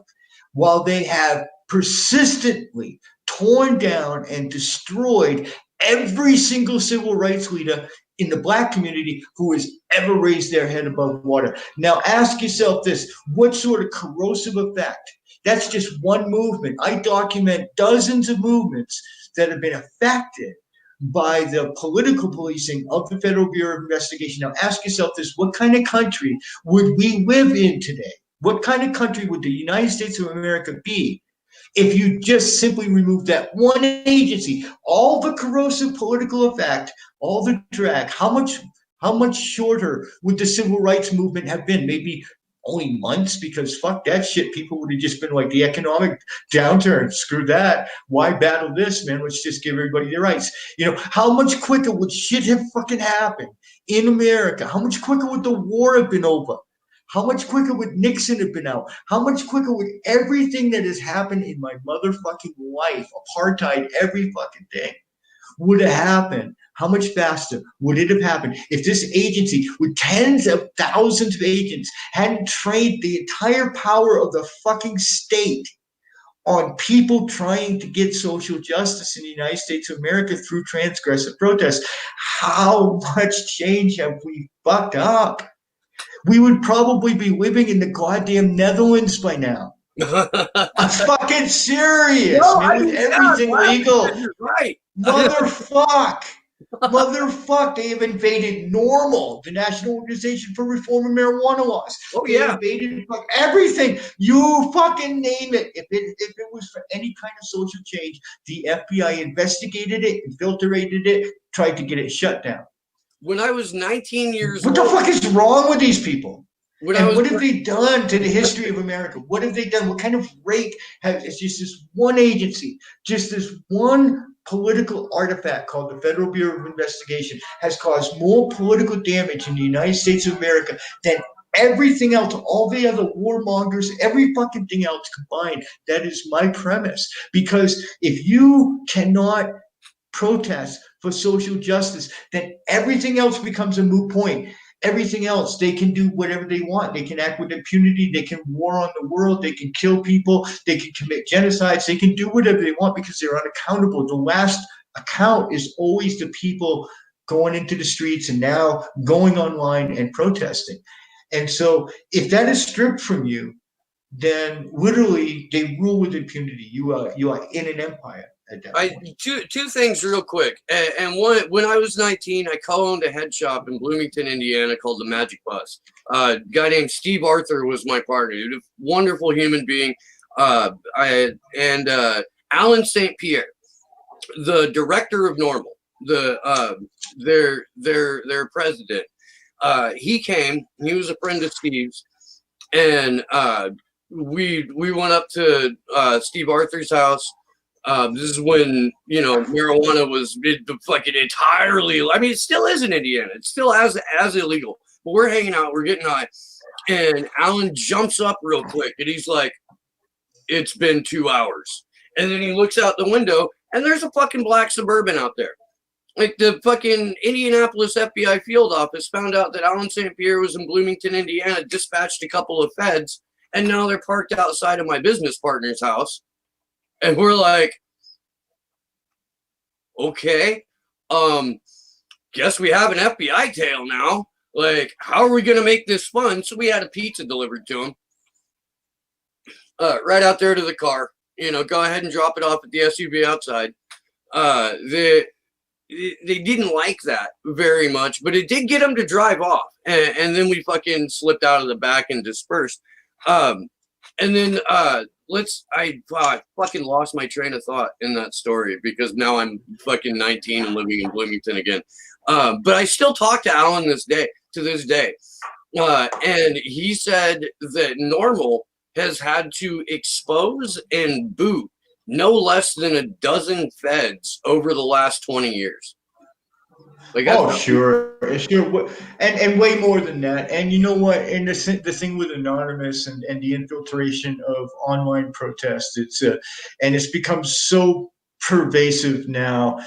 while they have persistently torn down and destroyed every single civil rights leader in the black community who has ever raised their head above water. Now ask yourself this, what sort of corrosive effect? That's just one movement. I document dozens of movements that have been affected by the political policing of the Federal Bureau of Investigation. Now ask yourself this, what kind of country would we live in today? What kind of country would the United States of America be if you just simply remove that one agency? All the corrosive political effect, all the drag, how much shorter would the civil rights movement have been? Maybe only months, because fuck that shit. People would have just been like, the economic downturn, screw that. Why battle this, man? Let's just give everybody their rights. You know, how much quicker would shit have fucking happened in America? How much quicker would the war have been over? How much quicker would Nixon have been out? How much quicker would everything that has happened in my motherfucking life, apartheid, every fucking thing, would have happened? How much faster would it have happened if this agency with tens of thousands of agents hadn't trained the entire power of the fucking state on people trying to get social justice in the United States of America through transgressive protests? How much change have we fucked up? We would probably be living in the goddamn Netherlands by now. I'm fucking serious, No, man, with everything legal. You're right. Motherfuck, they have invaded NORML, the National Organization for Reform of Marijuana Laws. Oh, they yeah. invaded everything. You fucking name it. If it was for any kind of social change, the FBI investigated it, infiltrated it, tried to get it shut down. When I was 19 years old. What the fuck is wrong with these people? What have they done to the history of America? What have they done? What kind of rake has, it's just this one agency, just this one political artifact called the Federal Bureau of Investigation has caused more political damage in the United States of America than everything else, all the other warmongers, every fucking thing else combined. That is my premise. Because if you cannot protest for social justice, then everything else becomes a moot point. Everything else, they can do whatever they want. They can act with impunity. They can war on the world. They can kill people. They can commit genocides. They can do whatever they want because they're unaccountable. The last account is always the people going into the streets and now going online and protesting. And so if that is stripped from you, then literally they rule with impunity. You are in an empire. Two things real quick. And one, when I was 19, I co-owned a head shop in Bloomington, Indiana called the Magic Bus. A guy named Steve Arthur was my partner. He was a wonderful human being. Alan St. Pierre, the director of Normal, their president. He came. He was a friend of Steve's, and we went up to Steve Arthur's house. This is when, marijuana was fucking entirely, I mean, it still is in Indiana. It's still as illegal. But we're hanging out, we're getting high. And Alan jumps up real quick and he's like, it's been 2 hours. And then he looks out the window and there's a fucking black Suburban out there. Like the fucking Indianapolis FBI field office found out that Alan St. Pierre was in Bloomington, Indiana, dispatched a couple of feds, and now they're parked outside of my business partner's house. And we're like, okay, guess we have an FBI tail now. Like, how are we going to make this fun? So we had a pizza delivered to him. Right out there to the car. Go ahead and drop it off at the SUV outside. They didn't like that very much, but it did get them to drive off. And then we fucking slipped out of the back and dispersed. And then I fucking lost my train of thought in that story because now I'm fucking 19 and living in Bloomington again. But I still talk to Alan to this day. And he said that Normal has had to expose and boot no less than a dozen feds over the last 20 years. Like, sure. And way more than that. And you know what? And the thing with Anonymous and the infiltration of online protests, it's become so pervasive now.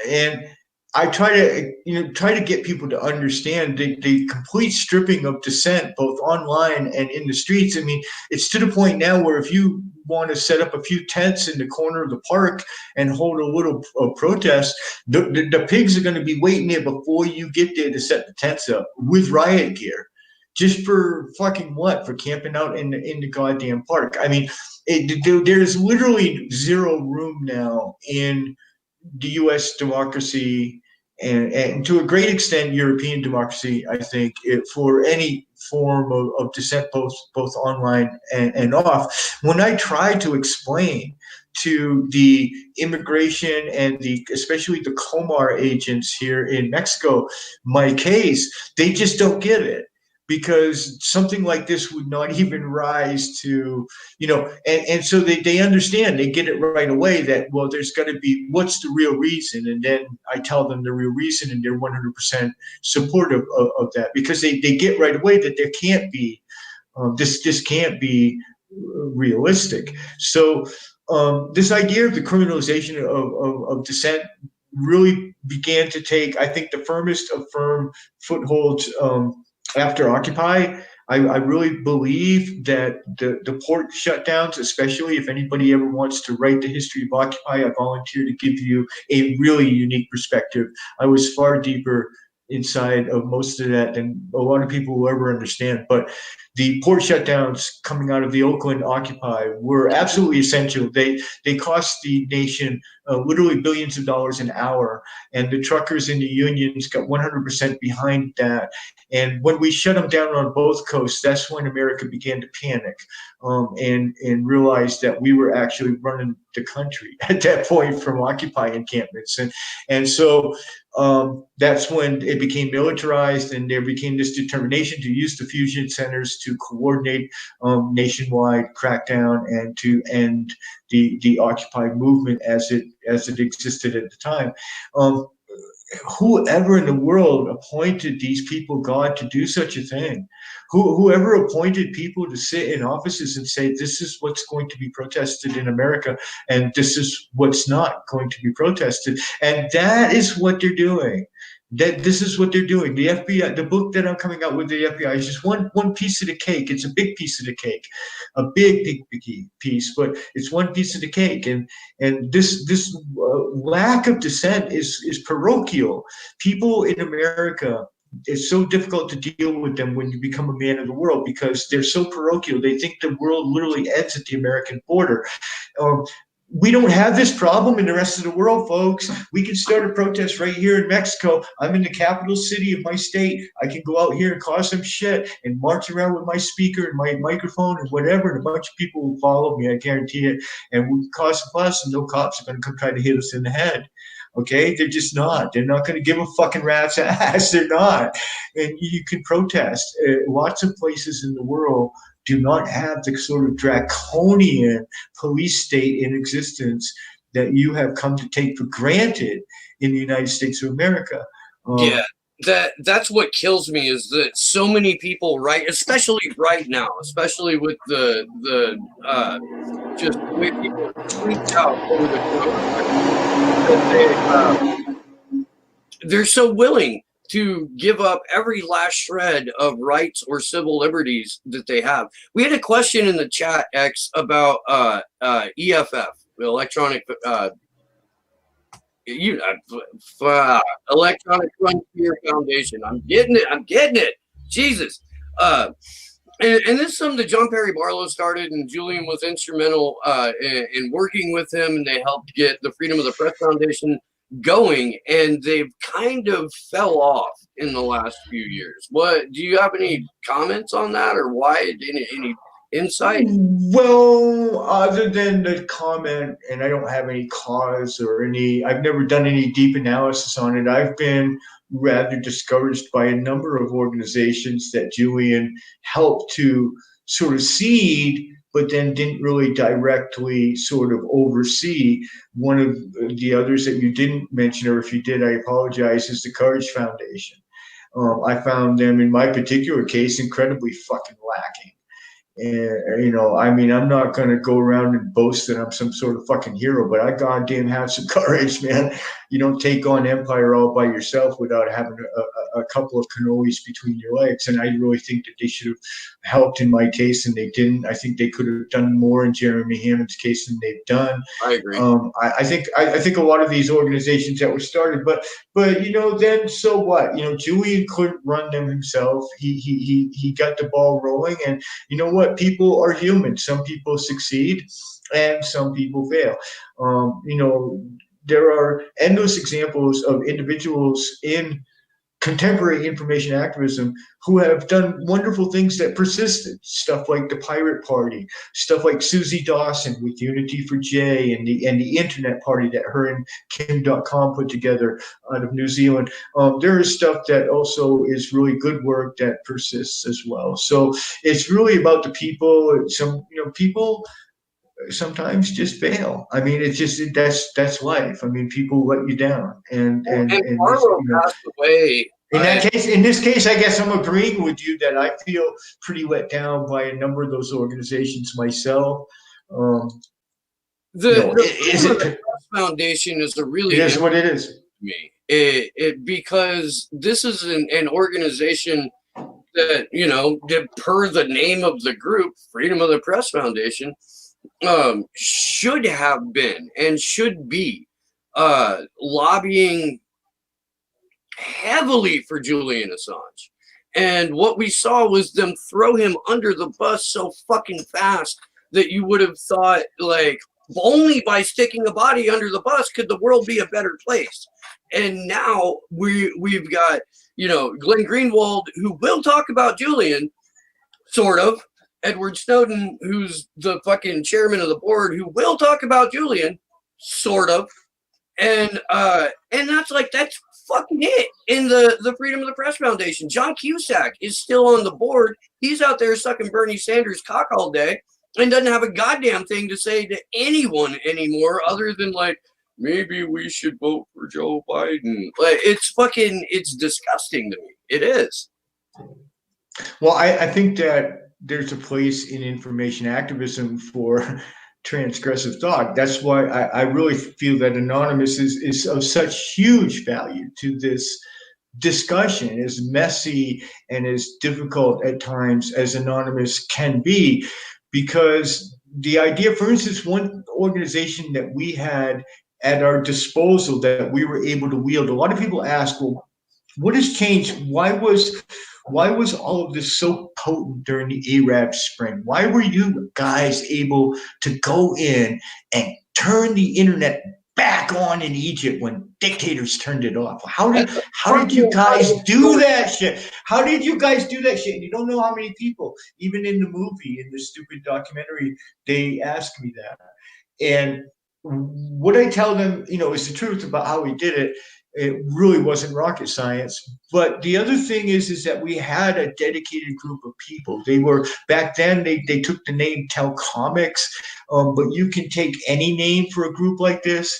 And I try to get people to understand the complete stripping of dissent, both online and in the streets. I mean, it's to the point now where if you want to set up a few tents in the corner of the park and hold a little protest, the pigs are going to be waiting there before you get there to set the tents up with riot gear, just for fucking what? For camping out in the goddamn park. I mean, there's literally zero room now in the U.S. democracy and to a great extent European democracy, I think, for any form of dissent, both online and off. When I try to explain to the immigration and especially the Comar agents here in Mexico my case, they just don't get it. Because something like this would not even rise to, and so they understand, they get it right away that, well, there's got to be, what's the real reason? And then I tell them the real reason and they're 100% supportive of that, because they get right away that there can't be, this can't be realistic. So this idea of the criminalization of dissent really began to take, I think, the firmest of firm footholds after Occupy. I really believe that the port shutdowns, especially if anybody ever wants to write the history of Occupy, I volunteer to give you a really unique perspective. I was far deeper inside of most of that than a lot of people will ever understand. But the port shutdowns coming out of the Oakland Occupy were absolutely essential. They cost the nation literally billions of dollars an hour, and the truckers and the unions got 100% behind that. And when we shut them down on both coasts, that's when America began to panic and realized that we were actually running the country at that point from Occupy encampments. And so that's when it became militarized, and there became this determination to use the fusion centers to coordinate nationwide crackdown and to end the Occupy movement as it as it existed at the time. Whoever in the world appointed these people, God, to do such a thing? Whoever appointed people to sit in offices and say, this is what's going to be protested in America, and this is what's not going to be protested. And that is what they're doing. This is what they're doing. The FBI, the book that I'm coming out with the FBI is just one piece of the cake. It's a big piece of the cake, a big piece, but it's one piece of the cake. And this lack of dissent is parochial. People in America, it's so difficult to deal with them when you become a man of the world because they're so parochial. They think the world literally ends at the American border. We don't have this problem in the rest of the world, folks. We can start a protest right here in Mexico. I'm in the capital city of my state. I can go out here and cause some shit and march around with my speaker and my microphone and whatever, and a bunch of people will follow me, I guarantee it. And we cause a fuss, and no cops are going to come try to hit us in the head. Okay? They're just not. They're not going to give a fucking rat's ass. They're not. And you can protest. Lots of places in the world do not have the sort of draconian police state in existence that you have come to take for granted in the United States of America. Yeah, that's what kills me is that so many people, right, especially right now, especially with the just the way people freak out over the coronavirus, that they're so willing to give up every last shred of rights or civil liberties that they have. We had a question in the chat, X, about EFF, electronic Electronic Frontier Foundation. I'm getting it. Jesus. And this is something that John Perry Barlow started, and Julian was instrumental in working with him, and they helped get the Freedom of the Press Foundation going, and they've kind of fell off in the last few years. What do you have any comments on that, or why? Any insight? Well, other than the comment, and I don't have any cause or I've never done any deep analysis on it. I've been rather discouraged by a number of organizations that Julian helped to sort of seed, but then didn't really directly sort of oversee. One of the others that you didn't mention, or if you did, I apologize, is the Courage Foundation. I found them, in my particular case, incredibly fucking lacking. And, I mean, I'm not going to go around and boast that I'm some sort of fucking hero, but I goddamn have some courage, man. You don't take on empire all by yourself without having a couple of cannolis between your legs. And I really think that they should have helped in my case, and they didn't. I think they could have done more in Jeremy Hammond's case than they've done. I agree. I think a lot of these organizations that were started, but then so what? Julian couldn't run them himself. He got the ball rolling, and you know what? People are human. Some people succeed and some people fail. There are endless examples of individuals in contemporary information activism who have done wonderful things that persisted. Stuff like the Pirate Party, stuff like Susie Dawson with Unity for J, and the Internet Party that her and Kim.com put together out of New Zealand. There is stuff that also is really good work that persists as well. So it's really about the people. People sometimes just fail. I mean, it's just that's life. I mean, people let you down, and Barlow passed away. In this case, I guess I'm agreeing with you that I feel pretty let down by a number of those organizations myself. The Press Foundation is a really it is what it is to me. Because this is an organization that, per the name of the group, Freedom of the Press Foundation, should have been and should be lobbying heavily for Julian Assange. And what we saw was them throw him under the bus so fucking fast that you would have thought, like, only by sticking a body under the bus could the world be a better place. And now we've got, Glenn Greenwald, who will talk about Julian, sort of, Edward Snowden, who's the fucking chairman of the board, who will talk about Julian, sort of, and that's fucking it in the Freedom of the Press Foundation. John Cusack is still on the board. He's out there sucking Bernie Sanders' cock all day and doesn't have a goddamn thing to say to anyone anymore, other than like, maybe we should vote for Joe Biden. Like, it's disgusting to me. It is. Well, I think that there's a place in information activism for transgressive thought. That's why I really feel that Anonymous is of such huge value to this discussion, as messy and as difficult at times as Anonymous can be, because the idea, for instance, one organization that we had at our disposal that we were able to wield, a lot of people ask, well, what has changed? Why was all of this so potent during the Arab Spring? Why were you guys able to go in and turn the internet back on in Egypt when dictators turned it off? How did you guys do that shit? How did you guys do that shit? And you don't know how many people, even in the movie, in the stupid documentary, they asked me that. And what I tell them, is the truth about how we did it. It really wasn't rocket science. But the other thing is that we had a dedicated group of people. They were, back then, they took the name Telcomics, but you can take any name for a group like this.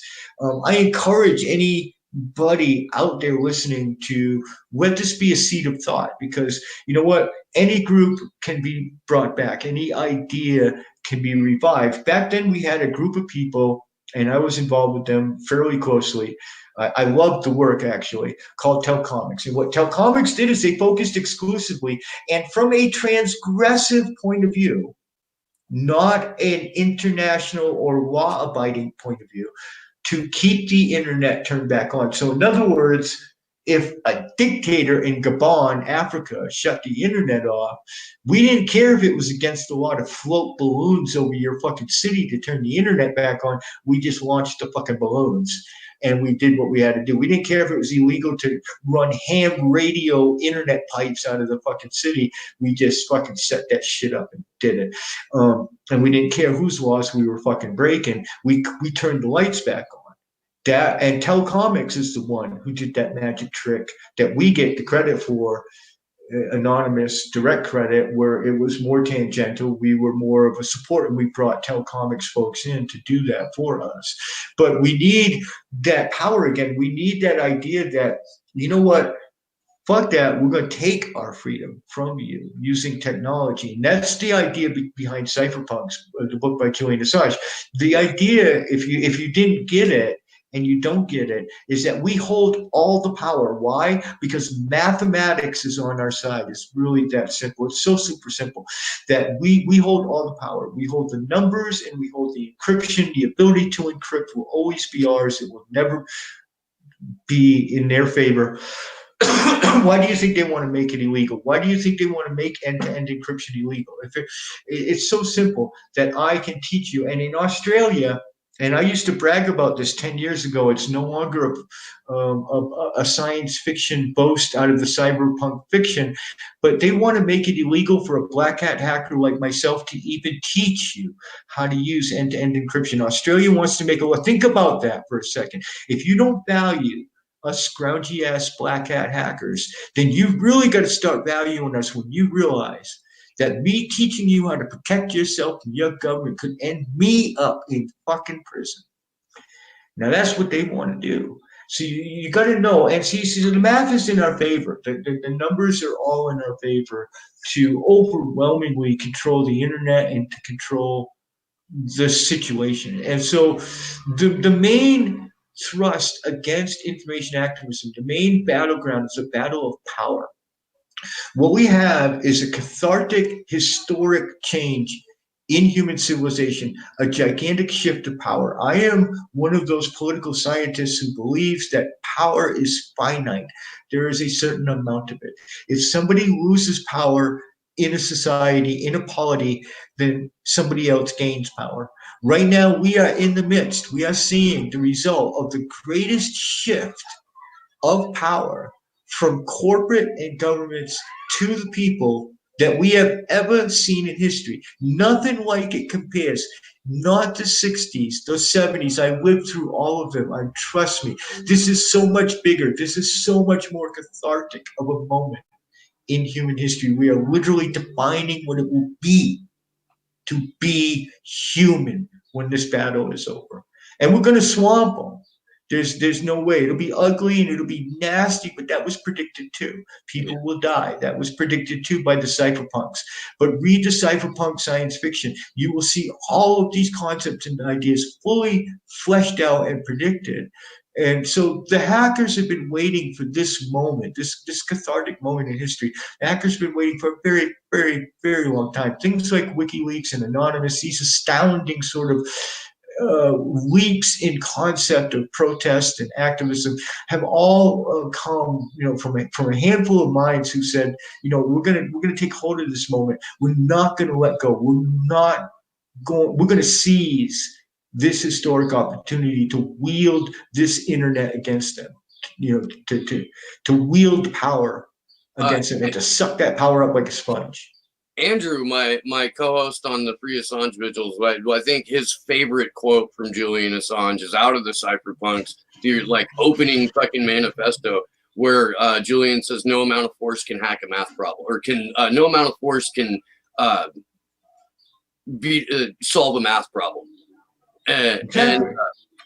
I encourage anybody out there listening to let this be a seed of thought, because you know what? Any group can be brought back. Any idea can be revived. Back then, we had a group of people, and I was involved with them fairly closely. I loved the work, actually, called Telcomics. And what Telcomics did is they focused exclusively, and from a transgressive point of view, not an international or law-abiding point of view, to keep the internet turned back on. So in other words, if a dictator in Gabon, Africa, shut the internet off, we didn't care if it was against the law to float balloons over your fucking city to turn the internet back on. We just launched the fucking balloons. And we did what we had to do. We didn't care if it was illegal to run ham radio internet pipes out of the fucking city. We just fucking set that shit up and did it. And we didn't care whose laws we were fucking breaking. We turned the lights back on. That, and Telcomics is the one who did that magic trick that we get the credit for. Anonymous direct credit, where it was more tangential. We were more of a support, and we brought Telcomics folks in to do that for us. But we need that power again. We need that idea that, you know what, fuck that, we're going to take our freedom from you using technology. And that's the idea behind Cypherpunks, the book by Julian Assange. The idea, if you didn't get it, and you don't get it, is that we hold all the power. Why? Because mathematics is on our side. It's really that simple. It's so super simple that we hold all the power. We hold the numbers, and we hold the encryption. The ability to encrypt will always be ours. It will never be in their favor. Why do you think they want to make it illegal? Why do you think they want to make end-to-end encryption illegal? It's so simple that I can teach you. And in Australia, and I used to brag about this 10 years ago, it's no longer a science fiction boast out of the cyberpunk fiction, but they want to make it illegal for a black hat hacker like myself to even teach you how to use end-to-end encryption. Australia wants to make a law. Think about that for a second. If you don't value us scroungy ass black hat hackers, then you've really got to start valuing us when you realize that me teaching you how to protect yourself from your government could end me up in fucking prison. Now that's what they want to do. So you got to know, and see, the math is in our favor. The numbers are all in our favor to overwhelmingly control the internet and to control the situation. And so the main thrust against information activism, the main battleground is a battle of power. What we have is a cathartic, historic change in human civilization, a gigantic shift of power. I am one of those political scientists who believes that power is finite. There is a certain amount of it. If somebody loses power in a society, in a polity, then somebody else gains power. Right now, we are in the midst. We are seeing the result of the greatest shift of power from corporate and governments to the people that we have ever seen in history. Nothing like it compares. Not the 60s, the 70s. I lived through all of them. And trust me, this is so much bigger. This is so much more cathartic of a moment in human history. We are literally defining what it will be to be human when this battle is over. and we're going to swamp them. There's no way. It'll be ugly and it'll be nasty, but that was predicted too. People will die. That was predicted too by the cypherpunks. But read the cypherpunk science fiction. You will see all of these concepts and ideas fully fleshed out and predicted. And so the hackers have been waiting for this moment, this cathartic moment in history. The hackers have been waiting for a very, very, very long time. Things like WikiLeaks and Anonymous, these astounding sort of leaps in concept of protest and activism have all come, from a handful of minds who said, we're gonna take hold of this moment. We're not gonna let go. We're gonna seize this historic opportunity to wield this internet against them. To wield power against them and to suck that power up like a sponge. Andrew, my co-host on the Free Assange Vigils, I think his favorite quote from Julian Assange is out of the cypherpunks, like opening fucking manifesto, where Julian says no amount of force can hack a math problem, or no amount of force can solve a math problem. And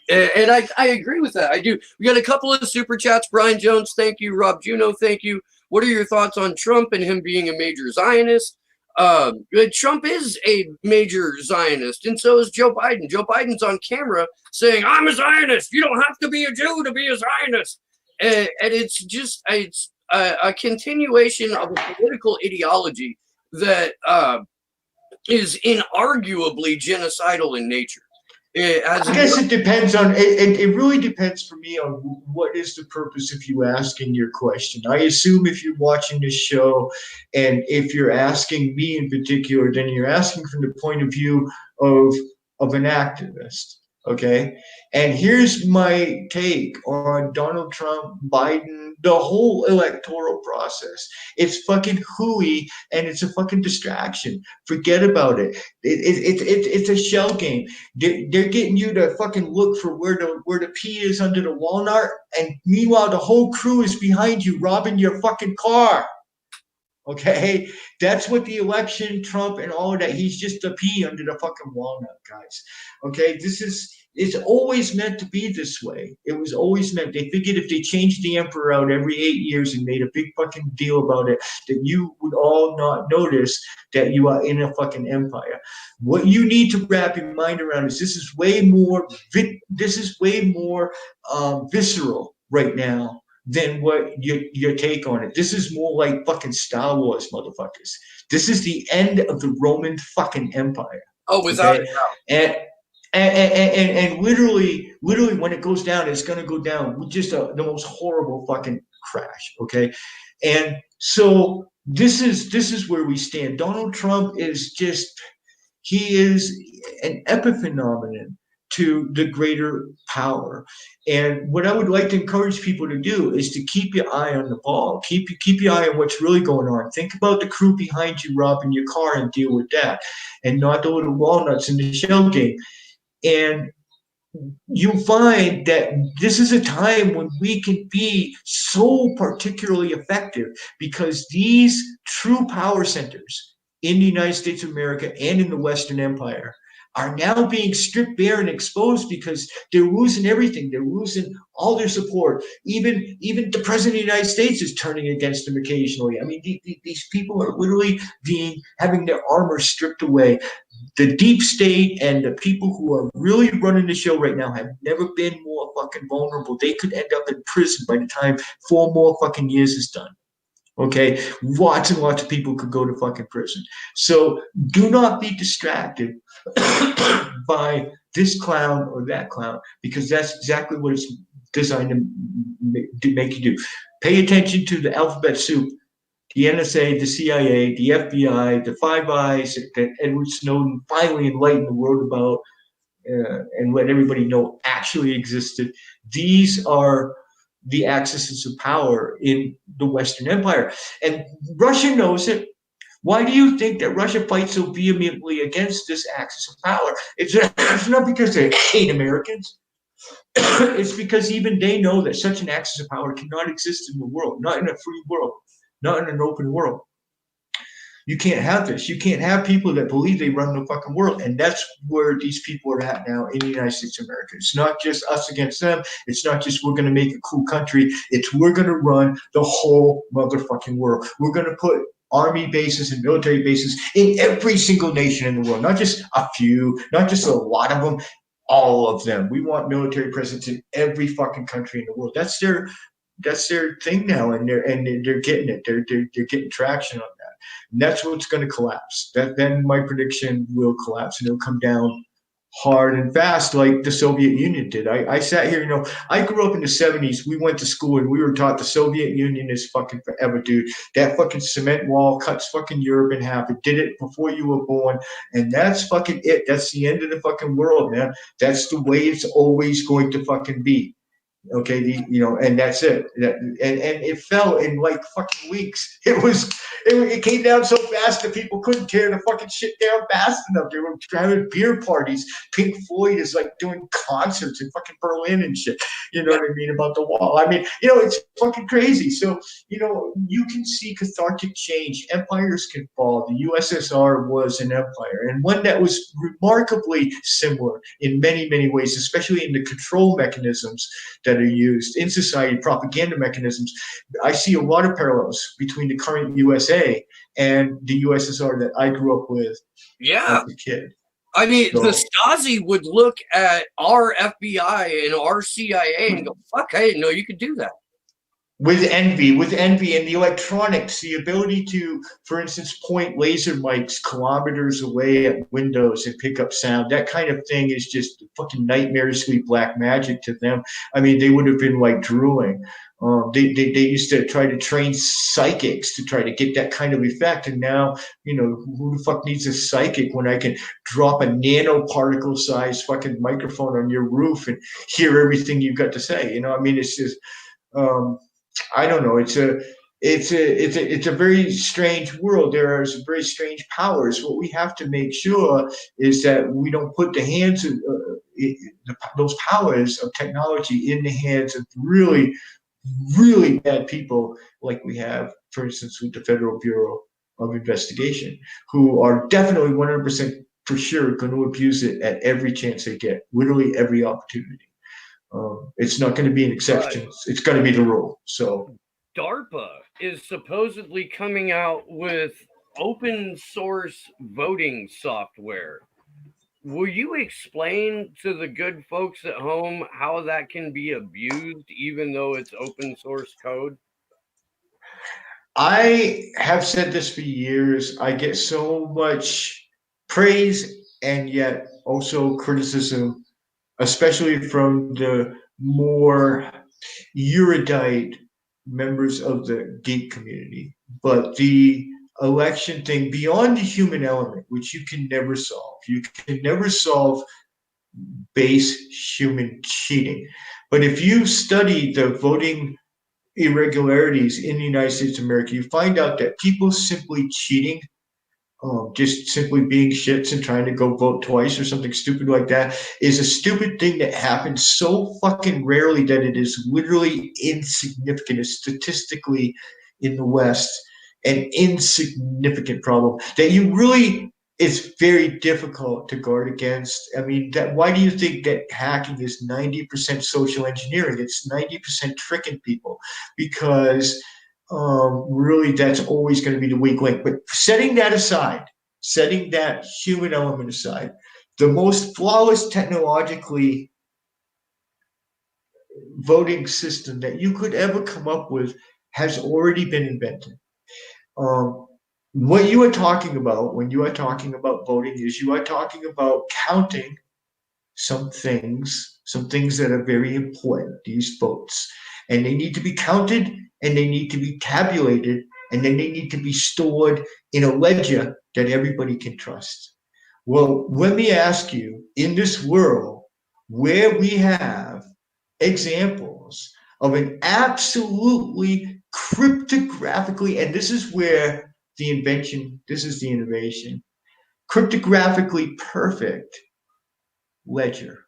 I agree with that. I do. We got a couple of super chats. Brian Jones, thank you. Rob Juno, thank you. What are your thoughts on Trump and him being a major Zionist? Trump is a major Zionist, and so is Joe Biden. Joe Biden's on camera saying, "I'm a Zionist. You don't have to be a Jew to be a Zionist." And it's just it's a continuation of a political ideology that is inarguably genocidal in nature. I guess it depends on it really depends for me on what is the purpose of you asking your question. I assume if you're watching this show and if you're asking me in particular, then you're asking from the point of view of an activist. Okay. And here's my take on Donald Trump, Biden, the whole electoral process. It's fucking hooey and it's a fucking distraction. Forget about it. It's a shell game. They're getting you to fucking look for where the pea is under the walnut, and meanwhile the whole crew is behind you robbing your fucking car. Okay, that's what the election, Trump, and all of that. He's just a pea under the fucking walnut, guys. Okay, it's always meant to be this way. It was always meant. They figured if they changed the emperor out every 8 years and made a big fucking deal about it, that you would all not notice that you are in a fucking empire. What you need to wrap your mind around is this is way more visceral right now than what your take on it. This is more like fucking Star Wars, motherfuckers. This is the end of the Roman fucking Empire. Oh, without a doubt. And literally when it goes down, it's going to go down with just the most horrible fucking crash. Okay. And so this is where we stand. Donald Trump is he is an epiphenomenon to the greater power. And what I would like to encourage people to do is to keep your eye on the ball. Keep your eye on what's really going on. Think about the crew behind you robbing your car and deal with that, and not the little walnuts in the shell game. And you'll find that this is a time when we can be so particularly effective, because these true power centers in the United States of America and in the Western Empire are now being stripped bare and exposed, because they're losing everything. They're losing all their support. Even the president of the United States is turning against them occasionally. I mean, these people are literally having their armor stripped away. The deep state and the people who are really running the show right now have never been more fucking vulnerable. They could end up in prison by the time 4 more fucking years is done. Okay, lots and lots of people could go to fucking prison. So do not be distracted by this clown or that clown, because that's exactly what it's designed to make you do. Pay attention to the alphabet soup, the NSA, the CIA, the FBI, the Five Eyes that Edward Snowden finally enlightened the world about and let everybody know actually existed. These are the axes of power in the Western Empire. And Russia knows it. Why do you think that Russia fights so vehemently against this axis of power? It's not because they hate Americans. It's because even they know that such an axis of power cannot exist in the world, not in a free world, not in an open world. You can't have this. You can't have people that believe they run the fucking world. And that's where these people are at now in the United States of America. It's not just us against them. It's not just we're going to make a cool country. It's we're going to run the whole motherfucking world. We're going to put army bases and military bases in every single nation in the world, not just a few, not just a lot of them, all of them. We want military presence in every fucking country in the world. That's their thing now, and they're getting it. They're getting traction on that. And that's what's going to collapse. Then my prediction will collapse, and it'll come down hard and fast like the Soviet Union did. I sat here, I grew up in the 70s. We went to school and we were taught the Soviet Union is fucking forever, dude. That fucking cement wall cuts fucking Europe in half. It did it before you were born. And that's fucking it. That's the end of the fucking world, man. That's the way it's always going to fucking be. Okay, and that's it. And it fell in like fucking weeks. It came down so fast that people couldn't tear the fucking shit down fast enough. They were having beer parties. Pink Floyd is like doing concerts in fucking Berlin and shit. You know what I mean about the wall? I mean, it's fucking crazy. So, you can see cathartic change. Empires can fall. The USSR was an empire, and one that was remarkably similar in many, many ways, especially in the control mechanisms that are used in society, propaganda mechanisms. I see a lot of parallels between the current USA and the USSR that I grew up with as a kid. I mean, the Stasi would look at our FBI and our CIA and go, fuck, I didn't know you could do that. With envy, and the electronics, the ability to, for instance, point laser mics kilometers away at windows and pick up sound, that kind of thing is just fucking nightmarishly black magic to them. I mean, they would have been like drooling. They used to try to train psychics to try to get that kind of effect. And now, who the fuck needs a psychic when I can drop a nanoparticle size fucking microphone on your roof and hear everything you've got to say? I mean, it's just, I don't know. It's a very strange world. There are some very strange powers. What we have to make sure is that we don't put the hands of those powers of technology in the hands of really, really bad people like we have, for instance, with the Federal Bureau of Investigation, who are definitely 100% for sure going to abuse it at every chance they get, literally every opportunity. It's not going to be an exception. Right. It's going to be the rule. So DARPA is supposedly coming out with open source voting software. Will you explain to the good folks at home how that can be abused even though it's open source code? I have said this for years. I get so much praise and yet also criticism, especially from the more erudite members of the geek community. But the election thing, beyond the human element, which you can never solve, you can never solve base human cheating. But if you study the voting irregularities in the United States of America, you find out that people simply cheating, just simply being shits and trying to go vote twice or something stupid like that, is a stupid thing that happens so fucking rarely that it is literally insignificant. It's statistically in the West an insignificant problem that it's very difficult to guard against. I mean, why do you think that hacking is 90% social engineering? It's 90% tricking people, because really that's always going to be the weak link. But setting that aside, setting that human element aside, the most flawless technologically voting system that you could ever come up with has already been invented. What you are talking about when you are talking about voting is you are talking about counting some things that are very important, these votes. And they need to be counted, and they need to be tabulated, and then they need to be stored in a ledger that everybody can trust. Well, let me ask you, in this world where we have examples of an absolutely cryptographically, and this is where the invention, this is the innovation, cryptographically perfect ledger.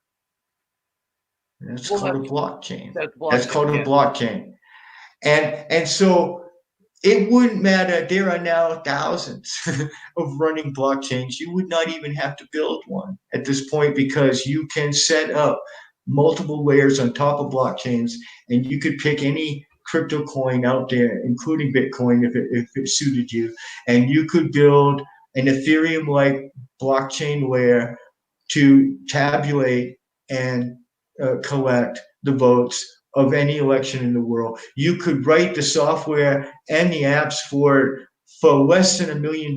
That's called a blockchain. That's called a blockchain. And so it wouldn't matter. There are now thousands of running blockchains. You would not even have to build one at this point because you can set up multiple layers on top of blockchains, and you could pick any crypto coin out there, including Bitcoin, if it suited you, and you could build an Ethereum-like blockchain layer to tabulate and collect the votes of any election in the world. You could write the software and the apps for less than $1 million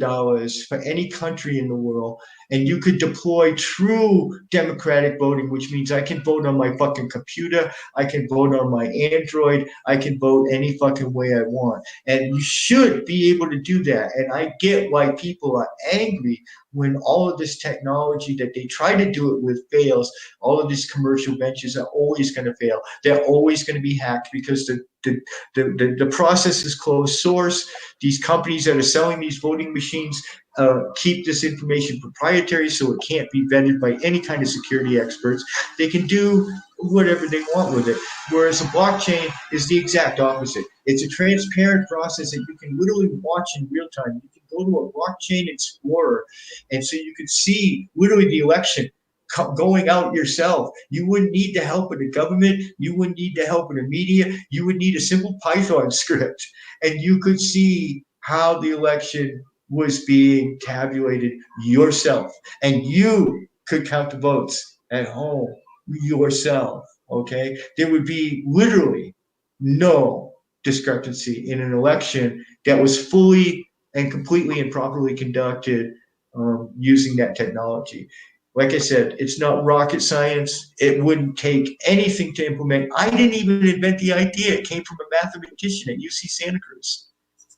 for any country in the world. And you could deploy true democratic voting, which means I can vote on my fucking computer. I can vote on my Android. I can vote any fucking way I want. And you should be able to do that. And I get why people are angry when all of this technology that they try to do it with fails. All of these commercial ventures are always going to fail. They're always going to be hacked because the process is closed source. These companies that are selling these voting machines keep this information proprietary, so it can't be vetted by any kind of security experts. They can do whatever they want with it. Whereas a blockchain is the exact opposite. It's a transparent process that you can literally watch in real time. You can go to a blockchain explorer, and so you could see literally the election going out yourself. You wouldn't need the help of the government. You wouldn't need the help of the media. You would need a simple Python script, and you could see how the election was being tabulated yourself, and you could count the votes at home yourself. Okay, there would be literally no discrepancy in an election that was fully and completely and properly conducted using that technology. Like I said, it's not rocket science. It wouldn't take anything to implement. I didn't even invent the idea. It came from a mathematician at UC Santa Cruz.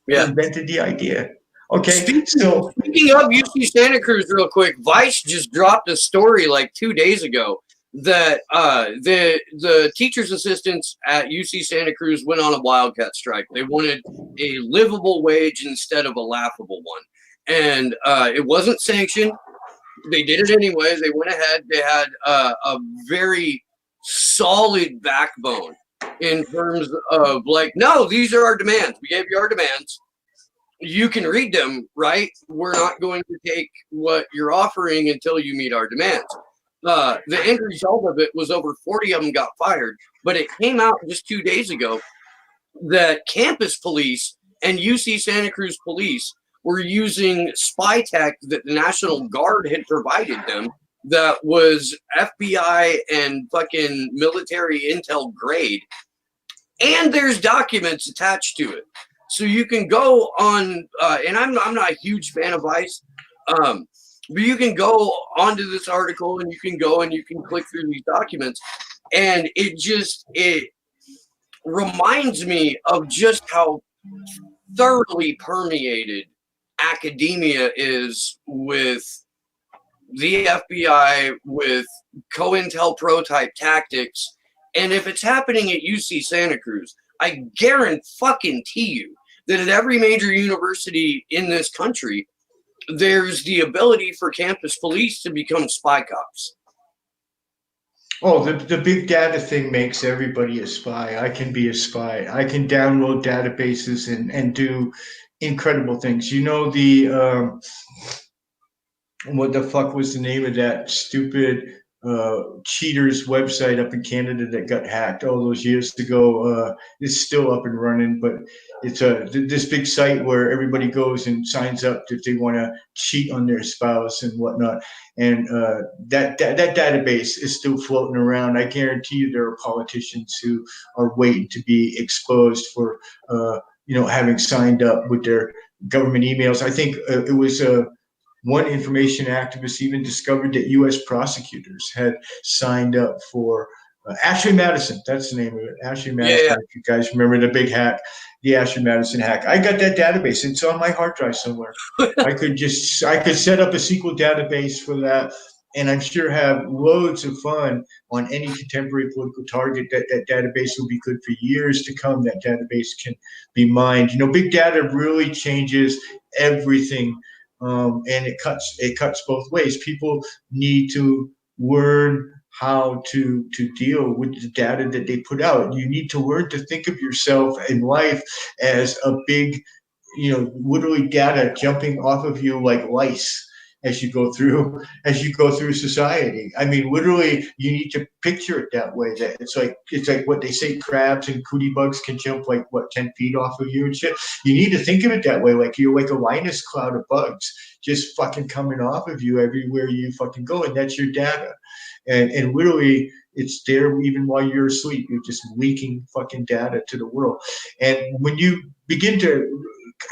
Yeah. Invented the idea. Okay, speaking of UC Santa Cruz, real quick, Vice just dropped a story like 2 days ago that the teachers' assistants at UC Santa Cruz went on a wildcat strike. They wanted a livable wage instead of a laughable one, and it wasn't sanctioned. They did it anyway. They went ahead. They had a very solid backbone in terms of like, no, these are our demands. We gave you our demands. You can read them, right? We're not going to take what you're offering until you meet our demands. The end result of it was over 40 of them got fired, but it came out just 2 days ago that campus police and UC Santa Cruz police were using spy tech that the National Guard had provided them that was FBI and fucking military intel grade. And there's documents attached to it. So you can go on, and I'm not a huge fan of Vice, but you can go onto this article and you can go and you can click through these documents. And it reminds me of just how thoroughly permeated academia is with the FBI, with COINTELPRO type tactics. And if it's happening at UC Santa Cruz, I guarantee you that at every major university in this country, there's the ability for campus police to become spy cops. Oh, the big data thing makes everybody a spy. I can be a spy. I can download databases and do incredible things. You know, what the fuck was the name of that stupid cheaters website up in Canada that got hacked all those years ago? It's still up and running, but it's this big site where everybody goes and signs up if they want to cheat on their spouse and whatnot. And that database is still floating around. I guarantee you there are politicians who are waiting to be exposed for having signed up with their government emails. I think it was one information activist even discovered that U.S. prosecutors had signed up for Ashley Madison. That's the name of it. Ashley Madison. Yeah. If you guys remember the big hack, the Ashley Madison hack. I got that database. It's on my hard drive somewhere. I could set up a SQL database for that, and I'm sure have loads of fun on any contemporary political target. That database will be good for years to come. That database can be mined. Big data really changes everything. And it cuts both ways. People need to learn how to deal with the data that they put out. You need to learn to think of yourself in life as a big, literally data jumping off of you like lice as you go through society. I mean, literally, you need to picture it that way. That it's like what they say: crabs and cootie bugs can jump like 10 feet off of you and shit. You need to think of it that way, like you're like a Linus cloud of bugs just fucking coming off of you everywhere you fucking go, and that's your data. And literally, it's there even while you're asleep. You're just leaking fucking data to the world. And when you begin to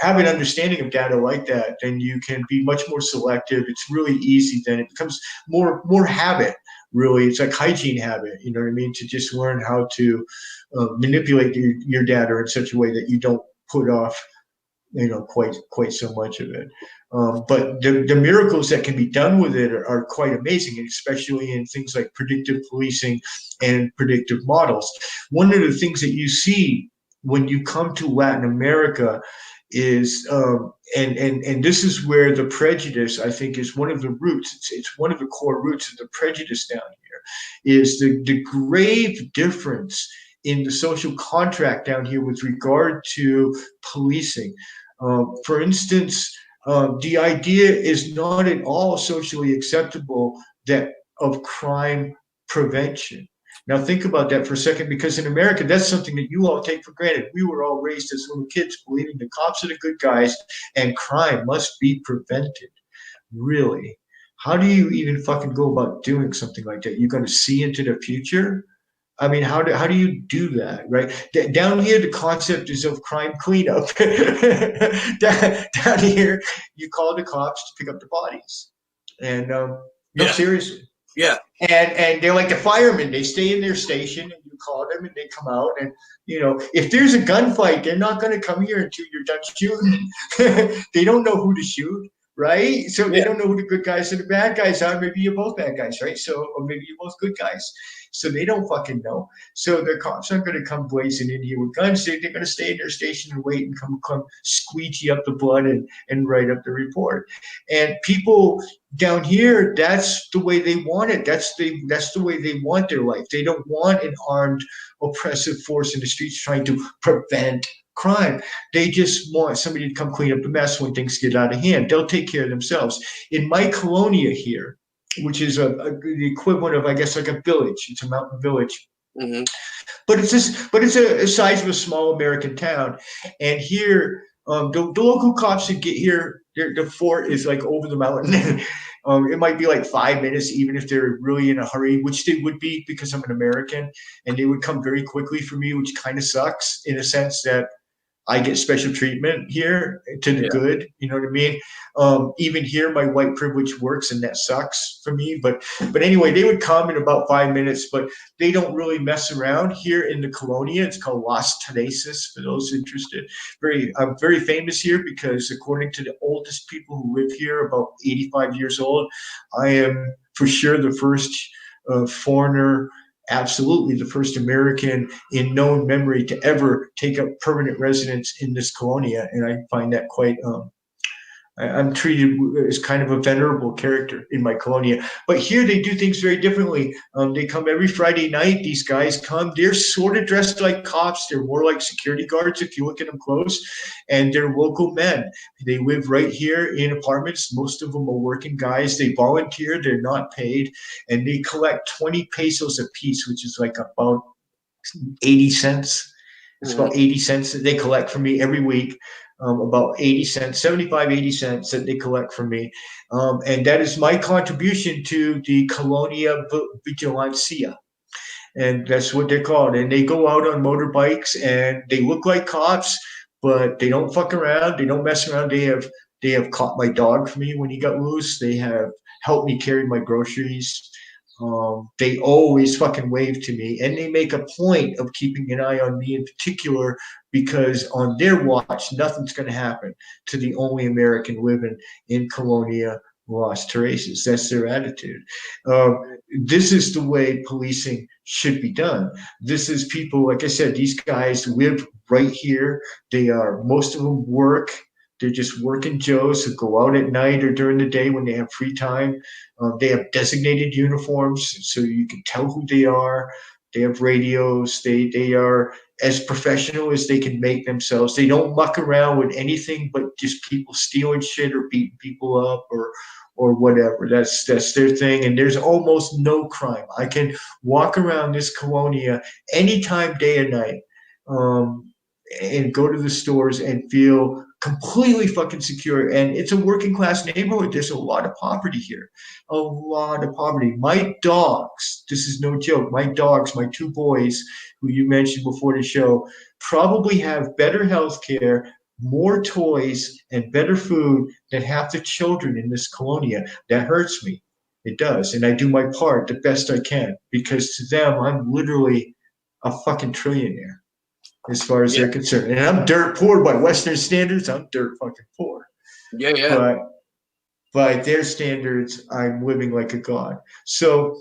have an understanding of data like that, then you can be much more selective. It's really easy. Then it becomes more habit. Really, it's like hygiene habit. You know what I mean? To just learn how to manipulate your data in such a way that you don't put off, quite so much of it. But the miracles that can be done with it are quite amazing, and especially in things like predictive policing and predictive models. One of the things that you see when you come to Latin America is, and this is where the prejudice, I think, is one of the roots. It's one of the core roots of the prejudice down here, is the grave difference in the social contract down here with regard to policing. For instance, the idea is not at all socially acceptable of crime prevention. Now think about that for a second, because in America, that's something that you all take for granted. We were all raised as little kids believing the cops are the good guys and crime must be prevented. Really? How do you even fucking go about doing something like that? You're going to see into the future? I mean, how do you do that, right? Down here, the concept is of crime cleanup. down here, you call the cops to pick up the bodies. And no, seriously. Yeah. And they're like the firemen. They stay in their station, and you call them, and they come out. And if there's a gunfight, they're not going to come here until you're done shooting. They don't know who to shoot, right? So they don't know who the good guys and the bad guys are. Maybe you're both bad guys, right? Or maybe you're both good guys. So they don't fucking know. So the cops aren't going to come blazing in here with guns. They're going to stay in their station and wait and come squeegee up the blood and write up the report. And people down here, that's the way they want it. That's the way they want their life. They don't want an armed, oppressive force in the streets trying to prevent crime. They just want somebody to come clean up the mess when things get out of hand. They'll take care of themselves. In my colonia here, which is the equivalent of, I guess, like a village. It's a mountain village. Mm-hmm. But it's a size of a small American town. And here, the local cops that get here, the fort is like over the mountain. It might be like 5 minutes, even if they're really in a hurry, which they would be because I'm an American. And they would come very quickly for me, which kind of sucks in a sense that I get special treatment here to the good. You know what I mean? Even here, my white privilege works, and that sucks for me. But anyway, they would come in about 5 minutes, but they don't really mess around here in the colonia. It's called Las Teresas for those interested. I'm very famous here because according to the oldest people who live here, about 85 years old, I am for sure the first foreigner, absolutely the first American in known memory to ever take up permanent residence in this colonia. And I find that quite, I'm treated as kind of a venerable character in my colonia. But here they do things very differently. They come every Friday night. These guys come. They're sort of dressed like cops. They're more like security guards if you look at them close. And they're local men. They live right here in apartments. Most of them are working guys. They volunteer. They're not paid. And they collect 20 pesos a piece, which is like about 80 cents. It's about 80 cents that they collect from me every week. About 80 cents, 75, 80 cents that they collect from me. And that is my contribution to the Colonia Vigilancia. And that's what they're called. And they go out on motorbikes and they look like cops, but they don't fuck around. They don't mess around. They have caught my dog for me when he got loose. They have helped me carry my groceries. They always fucking wave to me, and they make a point of keeping an eye on me in particular, because on their watch, nothing's going to happen to the only American living in Colonia Las Teresas. That's their attitude. This is the way policing should be done. This is people, like I said, these guys live right here. Most of them work. They're just working Joes who go out at night or during the day when they have free time. They have designated uniforms, so you can tell who they are. They have radios. They are as professional as they can make themselves. They don't muck around with anything but just people stealing shit or beating people up or whatever. That's their thing. And there's almost no crime. I can walk around this colonia anytime, day and night, and go to the stores and feel completely fucking secure. And it's a working class neighborhood. There's a lot of poverty here. A lot of poverty. My dogs, this is no joke, my dogs, my two boys, who you mentioned before the show, probably have better health care, more toys, and better food than half the children in this colonia. That hurts me. It does. And I do my part the best I can, because to them, I'm literally a fucking trillionaire as far as they're concerned. And I'm dirt poor by Western standards. I'm dirt fucking poor. Yeah. But by their standards, I'm living like a god. So,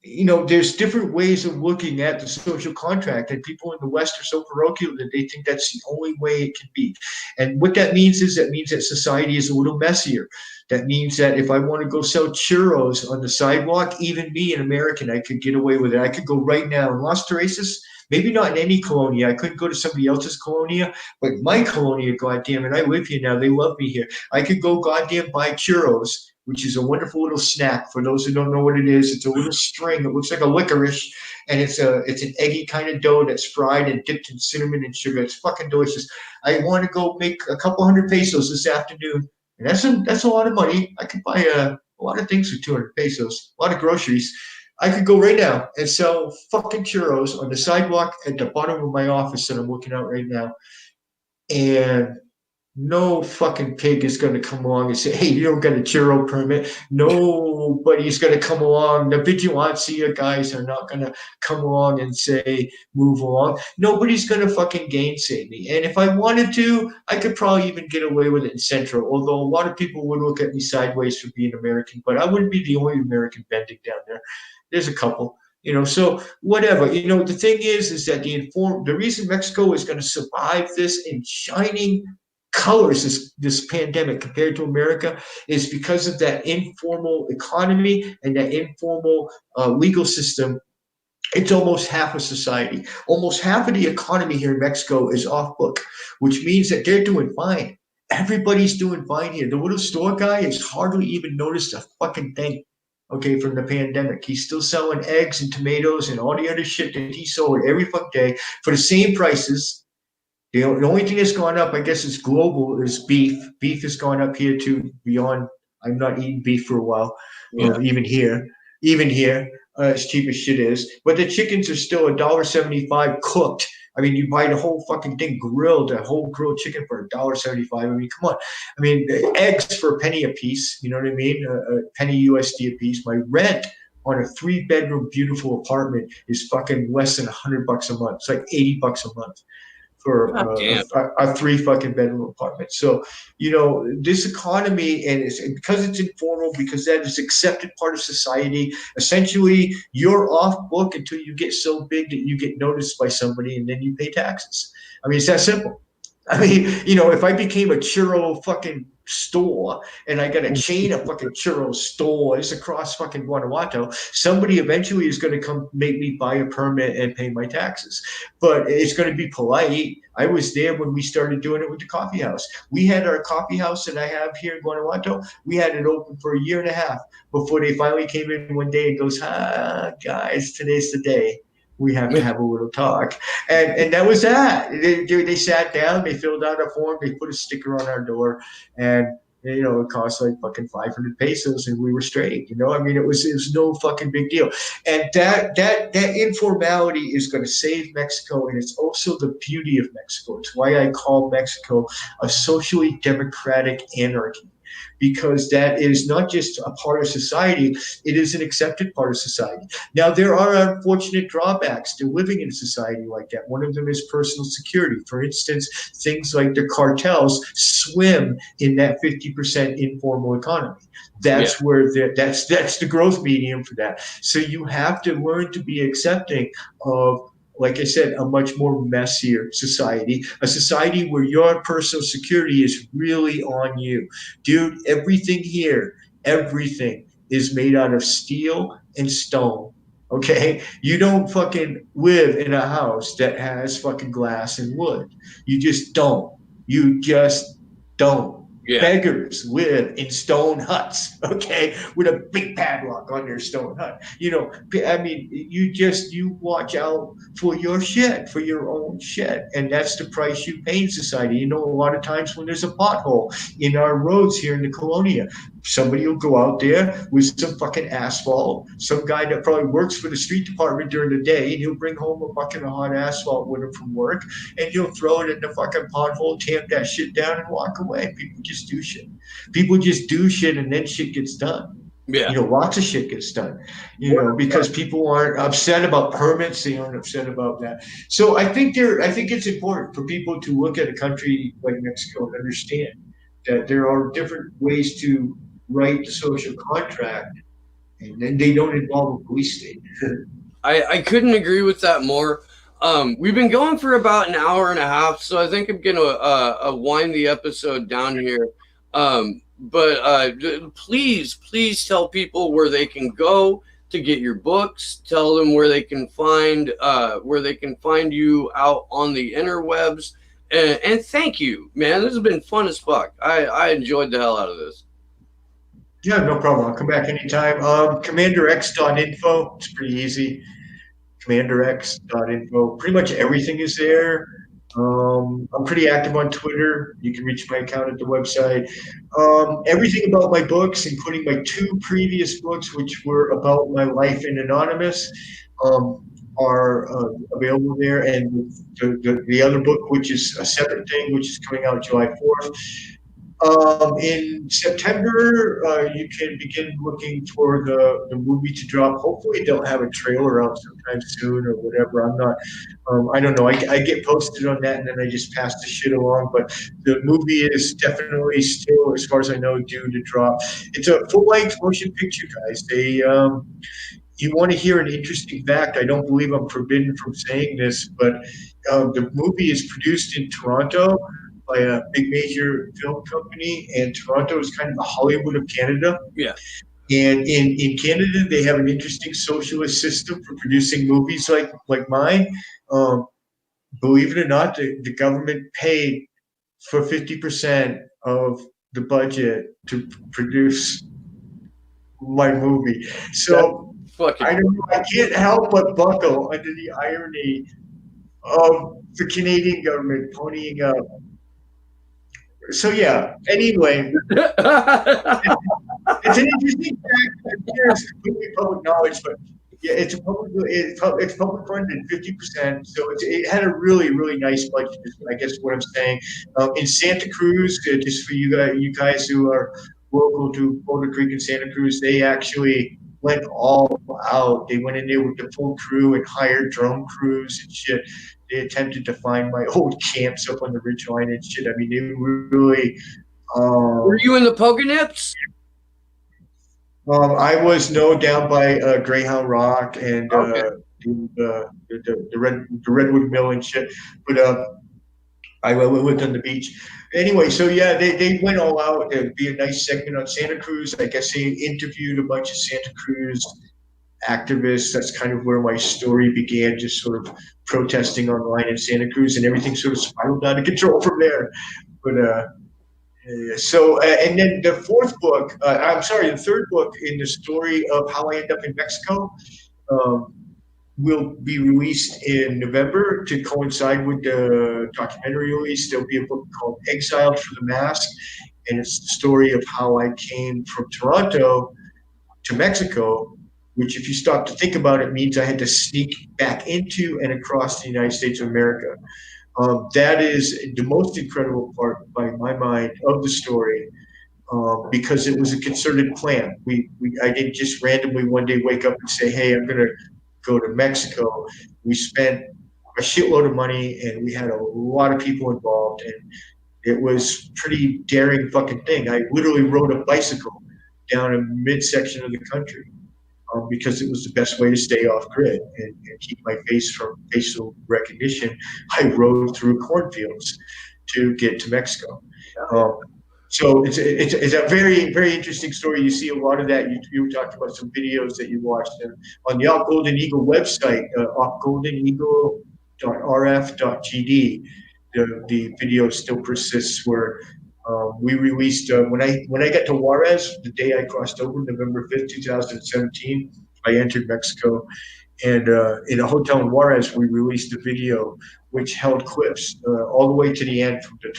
there's different ways of looking at the social contract, and people in the West are so parochial that they think that's the only way it can be. And what that means is that society is a little messier. That means that if I want to go sell churros on the sidewalk, even me, an American, I could get away with it. I could go right now in Las Teresas, maybe not in any colonia. I couldn't go to somebody else's colonia, but my colonia, goddamn it, I live here now. They love me here. I could go goddamn buy churros, which is a wonderful little snack. For those who don't know what it is, it's a little string. It looks like a licorice, and it's an eggy kind of dough that's fried and dipped in cinnamon and sugar. It's fucking delicious. I want to go make a couple $100 pesos this afternoon, and that's a lot of money. I could buy a lot of things for 200 pesos, a lot of groceries. I could go right now and sell fucking churros on the sidewalk at the bottom of my office that I'm looking out right now. And no fucking pig is going to come along and say, hey, you don't get a churro permit. Nobody's going to come along. The vigilancia guys are not going to come along and say, move along. Nobody's going to fucking gainsay me. And if I wanted to, I could probably even get away with it in Central, although a lot of people would look at me sideways for being American, but I wouldn't be the only American bending down there. There's a couple. So whatever. The thing is that the reason Mexico is going to survive this in shining colors, this pandemic compared to America, is because of that informal economy and that informal legal system. It's almost half of society. Almost half of the economy here in Mexico is off book, which means that they're doing fine. Everybody's doing fine here. The little store guy has hardly even noticed a fucking thing. Okay, from the pandemic. He's still selling eggs and tomatoes and all the other shit that he sold every fuck day for the same prices. The only thing that's gone up, I guess, is global, is beef. Beef has gone up here too, beyond. I'm not eating beef for a while, even here. As cheap as shit is. But the chickens are still $1.75 cooked. I mean, you buy the whole fucking thing grilled, a whole grilled chicken for $1.75. I mean, come on. I mean, eggs for a penny a piece. You know what I mean? A penny USD a piece. My rent on a 3-bedroom beautiful apartment is fucking less than $100 a month. It's like $80 a month for a 3 fucking bedroom apartment. So, this economy, and because it's informal, because that is accepted part of society, essentially you're off book until you get so big that you get noticed by somebody and then you pay taxes. I mean, it's that simple. I mean, if I became a churro fucking store and I got a chain of fucking churro stores across fucking Guanajuato, somebody eventually is going to come make me buy a permit and pay my taxes. But it's going to be polite. I was there when we started doing it with the coffee house. We had our coffee house that I have here in Guanajuato. We had it open for 1.5 years before they finally came in one day and goes, guys, today's the day. We have to have a little talk. And that was that. They sat down, they filled out a form, they put a sticker on our door, and it cost like fucking 500 pesos, and we were straight. I mean, it was no fucking big deal. And that informality is going to save Mexico, and it's also the beauty of Mexico. It's why I call Mexico a socially democratic anarchy. Because that is not just a part of society, it is an accepted part of society. Now, there are unfortunate drawbacks to living in a society like that. One of them is personal security. For instance, things like the cartels swim in that 50% informal economy. That's where that's the growth medium for that. So you have to learn to be accepting of like I said, a much more messier society, a society where your personal security is really on you. Dude, everything here, everything is made out of steel and stone. Okay? You don't fucking live in a house that has fucking glass and wood. You just don't. You just don't. Yeah. Beggars live in stone huts, okay, with a big padlock on their stone hut. You know, I mean, you watch out for your shit, for your own shit, and that's the price you pay in society. You know, a lot of times when there's a pothole in our roads here in the Colonia, somebody will go out there with some fucking asphalt. Some guy that probably works for the street department during the day, and he'll bring home a bucket of hot asphalt with him from work, and he'll throw it in the fucking pothole, tamp that shit down, and walk away. People just do shit. People just do shit, and then shit gets done. Yeah. You know, lots of shit gets done, you know, because people aren't upset about permits. They aren't upset about that. So I think it's important for people to look at a country like Mexico and understand that there are different ways to write the social contract, and then they don't involve a police state. I couldn't agree with that more. We've been going for about an hour and a half, so I think I'm gonna wind the episode down here. But please tell people where they can go to get your books. Tell them where they can find you out on the interwebs. And thank you, man. This has been fun as fuck. I enjoyed the hell out of this. Yeah, no problem. I'll come back anytime. Commander+X.info. It's pretty easy. Commander+X.info. Pretty much everything is there. I'm pretty active on Twitter. You can reach my account at the website. Everything about my books, including my 2 previous books, which were about my life in Anonymous, are available there. And the other book, which is a separate thing, which is coming out July 4th. In September, you can begin looking for the movie to drop. Hopefully they'll have a trailer out sometime soon or whatever. I'm not, I don't know. I get posted on that and then I just pass the shit along. But the movie is definitely still, as far as I know, due to drop. It's a full-length motion picture, guys. You want to hear an interesting fact? I don't believe I'm forbidden from saying this, but the movie is produced in Toronto by a big major film company, and Toronto is kind of the Hollywood of Canada. Yeah. And in Canada, they have an interesting socialist system for producing movies like mine. Believe it or not, the government paid for 50% of the budget to produce my movie. So I don't know, I can't help but buckle under the irony of the Canadian government ponying up. So yeah. Anyway, it's an interesting fact. It's completely public knowledge, but yeah, it's public funded 50%. So it had a really nice budget. I guess what I'm saying. In Santa Cruz, just for you guys who are local to Boulder Creek and Santa Cruz, they actually went all out. They went in there with the full crew and hired drone crews and shit. They attempted to find my old camps up on the ridgeline and shit. I mean, they really. Were you in the Poganips? I was down by Greyhound Rock and the Redwood Mill and shit. But I lived on the beach. Anyway, so yeah, they went all out. It'd be a nice segment on Santa Cruz. I guess they interviewed a bunch of Santa Cruz activists. That's kind of where my story began, just sort of protesting online in Santa Cruz, and everything sort of spiraled out of control from there. But and then the third book in the story of how I end up in Mexico will be released in November to coincide with the documentary release. There'll be a book called Exiled for the Mask, and it's the story of how I came from Toronto to Mexico, which, if you stop to think about it, means I had to sneak back into and across the United States of America. That is the most incredible part, by my mind, of the story, because it was a concerted plan. I didn't just randomly one day wake up and say, hey, I'm going to go to Mexico. We spent a shitload of money, and we had a lot of people involved, and it was pretty daring fucking thing. I literally rode a bicycle down a midsection of the country. because it was the best way to stay off grid and keep my face from facial recognition. I rode through cornfields to get to Mexico. So it's a very, very interesting story. You see a lot of that. You talked about some videos that you watched on the Off Golden Eagle website, offgoldeneagle.rf.gd. The video still persists where we released when I got to Juarez, the day I crossed over, November 5th, 2017, I entered Mexico. And in a hotel in Juarez, we released a video which held clips all the way to the end from the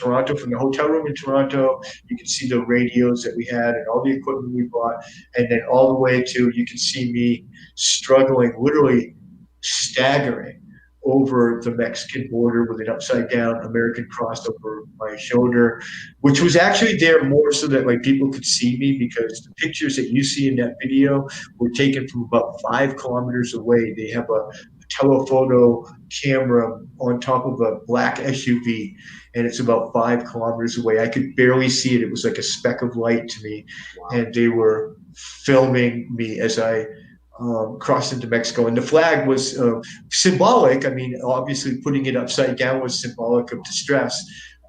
hotel room in Toronto. You can see the radios that we had and all the equipment we bought. And then all the way to, you can see me struggling, literally staggering over the Mexican border with an upside down American cross over my shoulder, which was actually there more so that like people could see me, because the pictures that you see in that video were taken from about 5 kilometers away. They have a telephoto camera on top of a black SUV, and it's about 5 kilometers away. I could barely see it. It was like a speck of light to me. Wow. And they were filming me as I crossed into Mexico. And the flag was symbolic. I mean, obviously putting it upside down was symbolic of distress,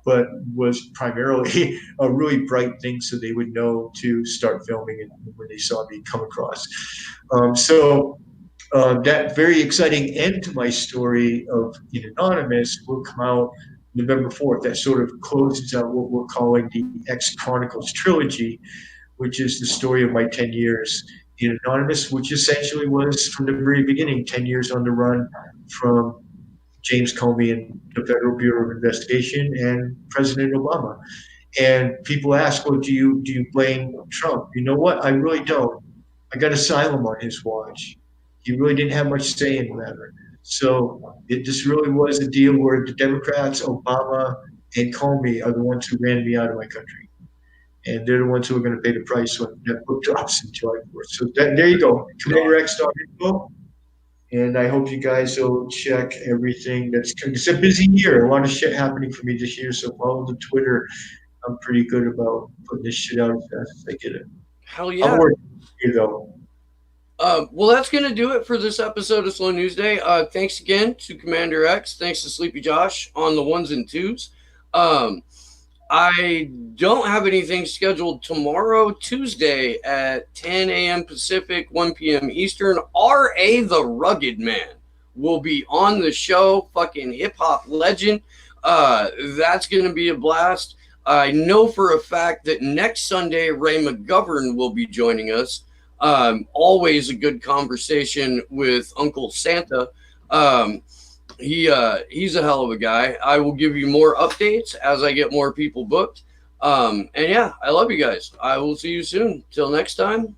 but was primarily a really bright thing so they would know to start filming it when they saw me come across. That very exciting end to my story of Anonymous will come out November 4th. That sort of closes out what we're calling the X Chronicles trilogy, which is the story of my 10 years in Anonymous, which essentially was from the very beginning, 10 years on the run from James Comey and the Federal Bureau of Investigation and President Obama. And people ask, well, do you blame Trump? You know what? I really don't. I got asylum on his watch. He really didn't have much say in the matter. So it just really was a deal where the Democrats, Obama, and Comey are the ones who ran me out of my country. And they're the ones who are going to pay the price when that book drops in July 4th. So there you go, Commander+X.info. And I hope you guys will check everything that's coming. It's a busy year. A lot of shit happening for me this year. So follow the Twitter. I'm pretty good about putting this shit out as fast as I get it. Hell yeah. I'm working here, though. Well, that's going to do it for this episode of Slow News Day. Thanks again to Commander+X. Thanks to Sleepy Josh on the 1s and 2s. I don't have anything scheduled tomorrow, Tuesday at 10 a.m. Pacific, 1 p.m. Eastern. R.A. the Rugged Man will be on the show. Fucking hip-hop legend. That's going to be a blast. I know for a fact that next Sunday, Ray McGovern will be joining us. Always a good conversation with Uncle Santa. He's a hell of a guy. I will give you more updates as I get more people booked. And yeah, I love you guys. I will see you soon. Till next time,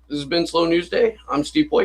this has been Slow News Day. I'm Steve Boykin.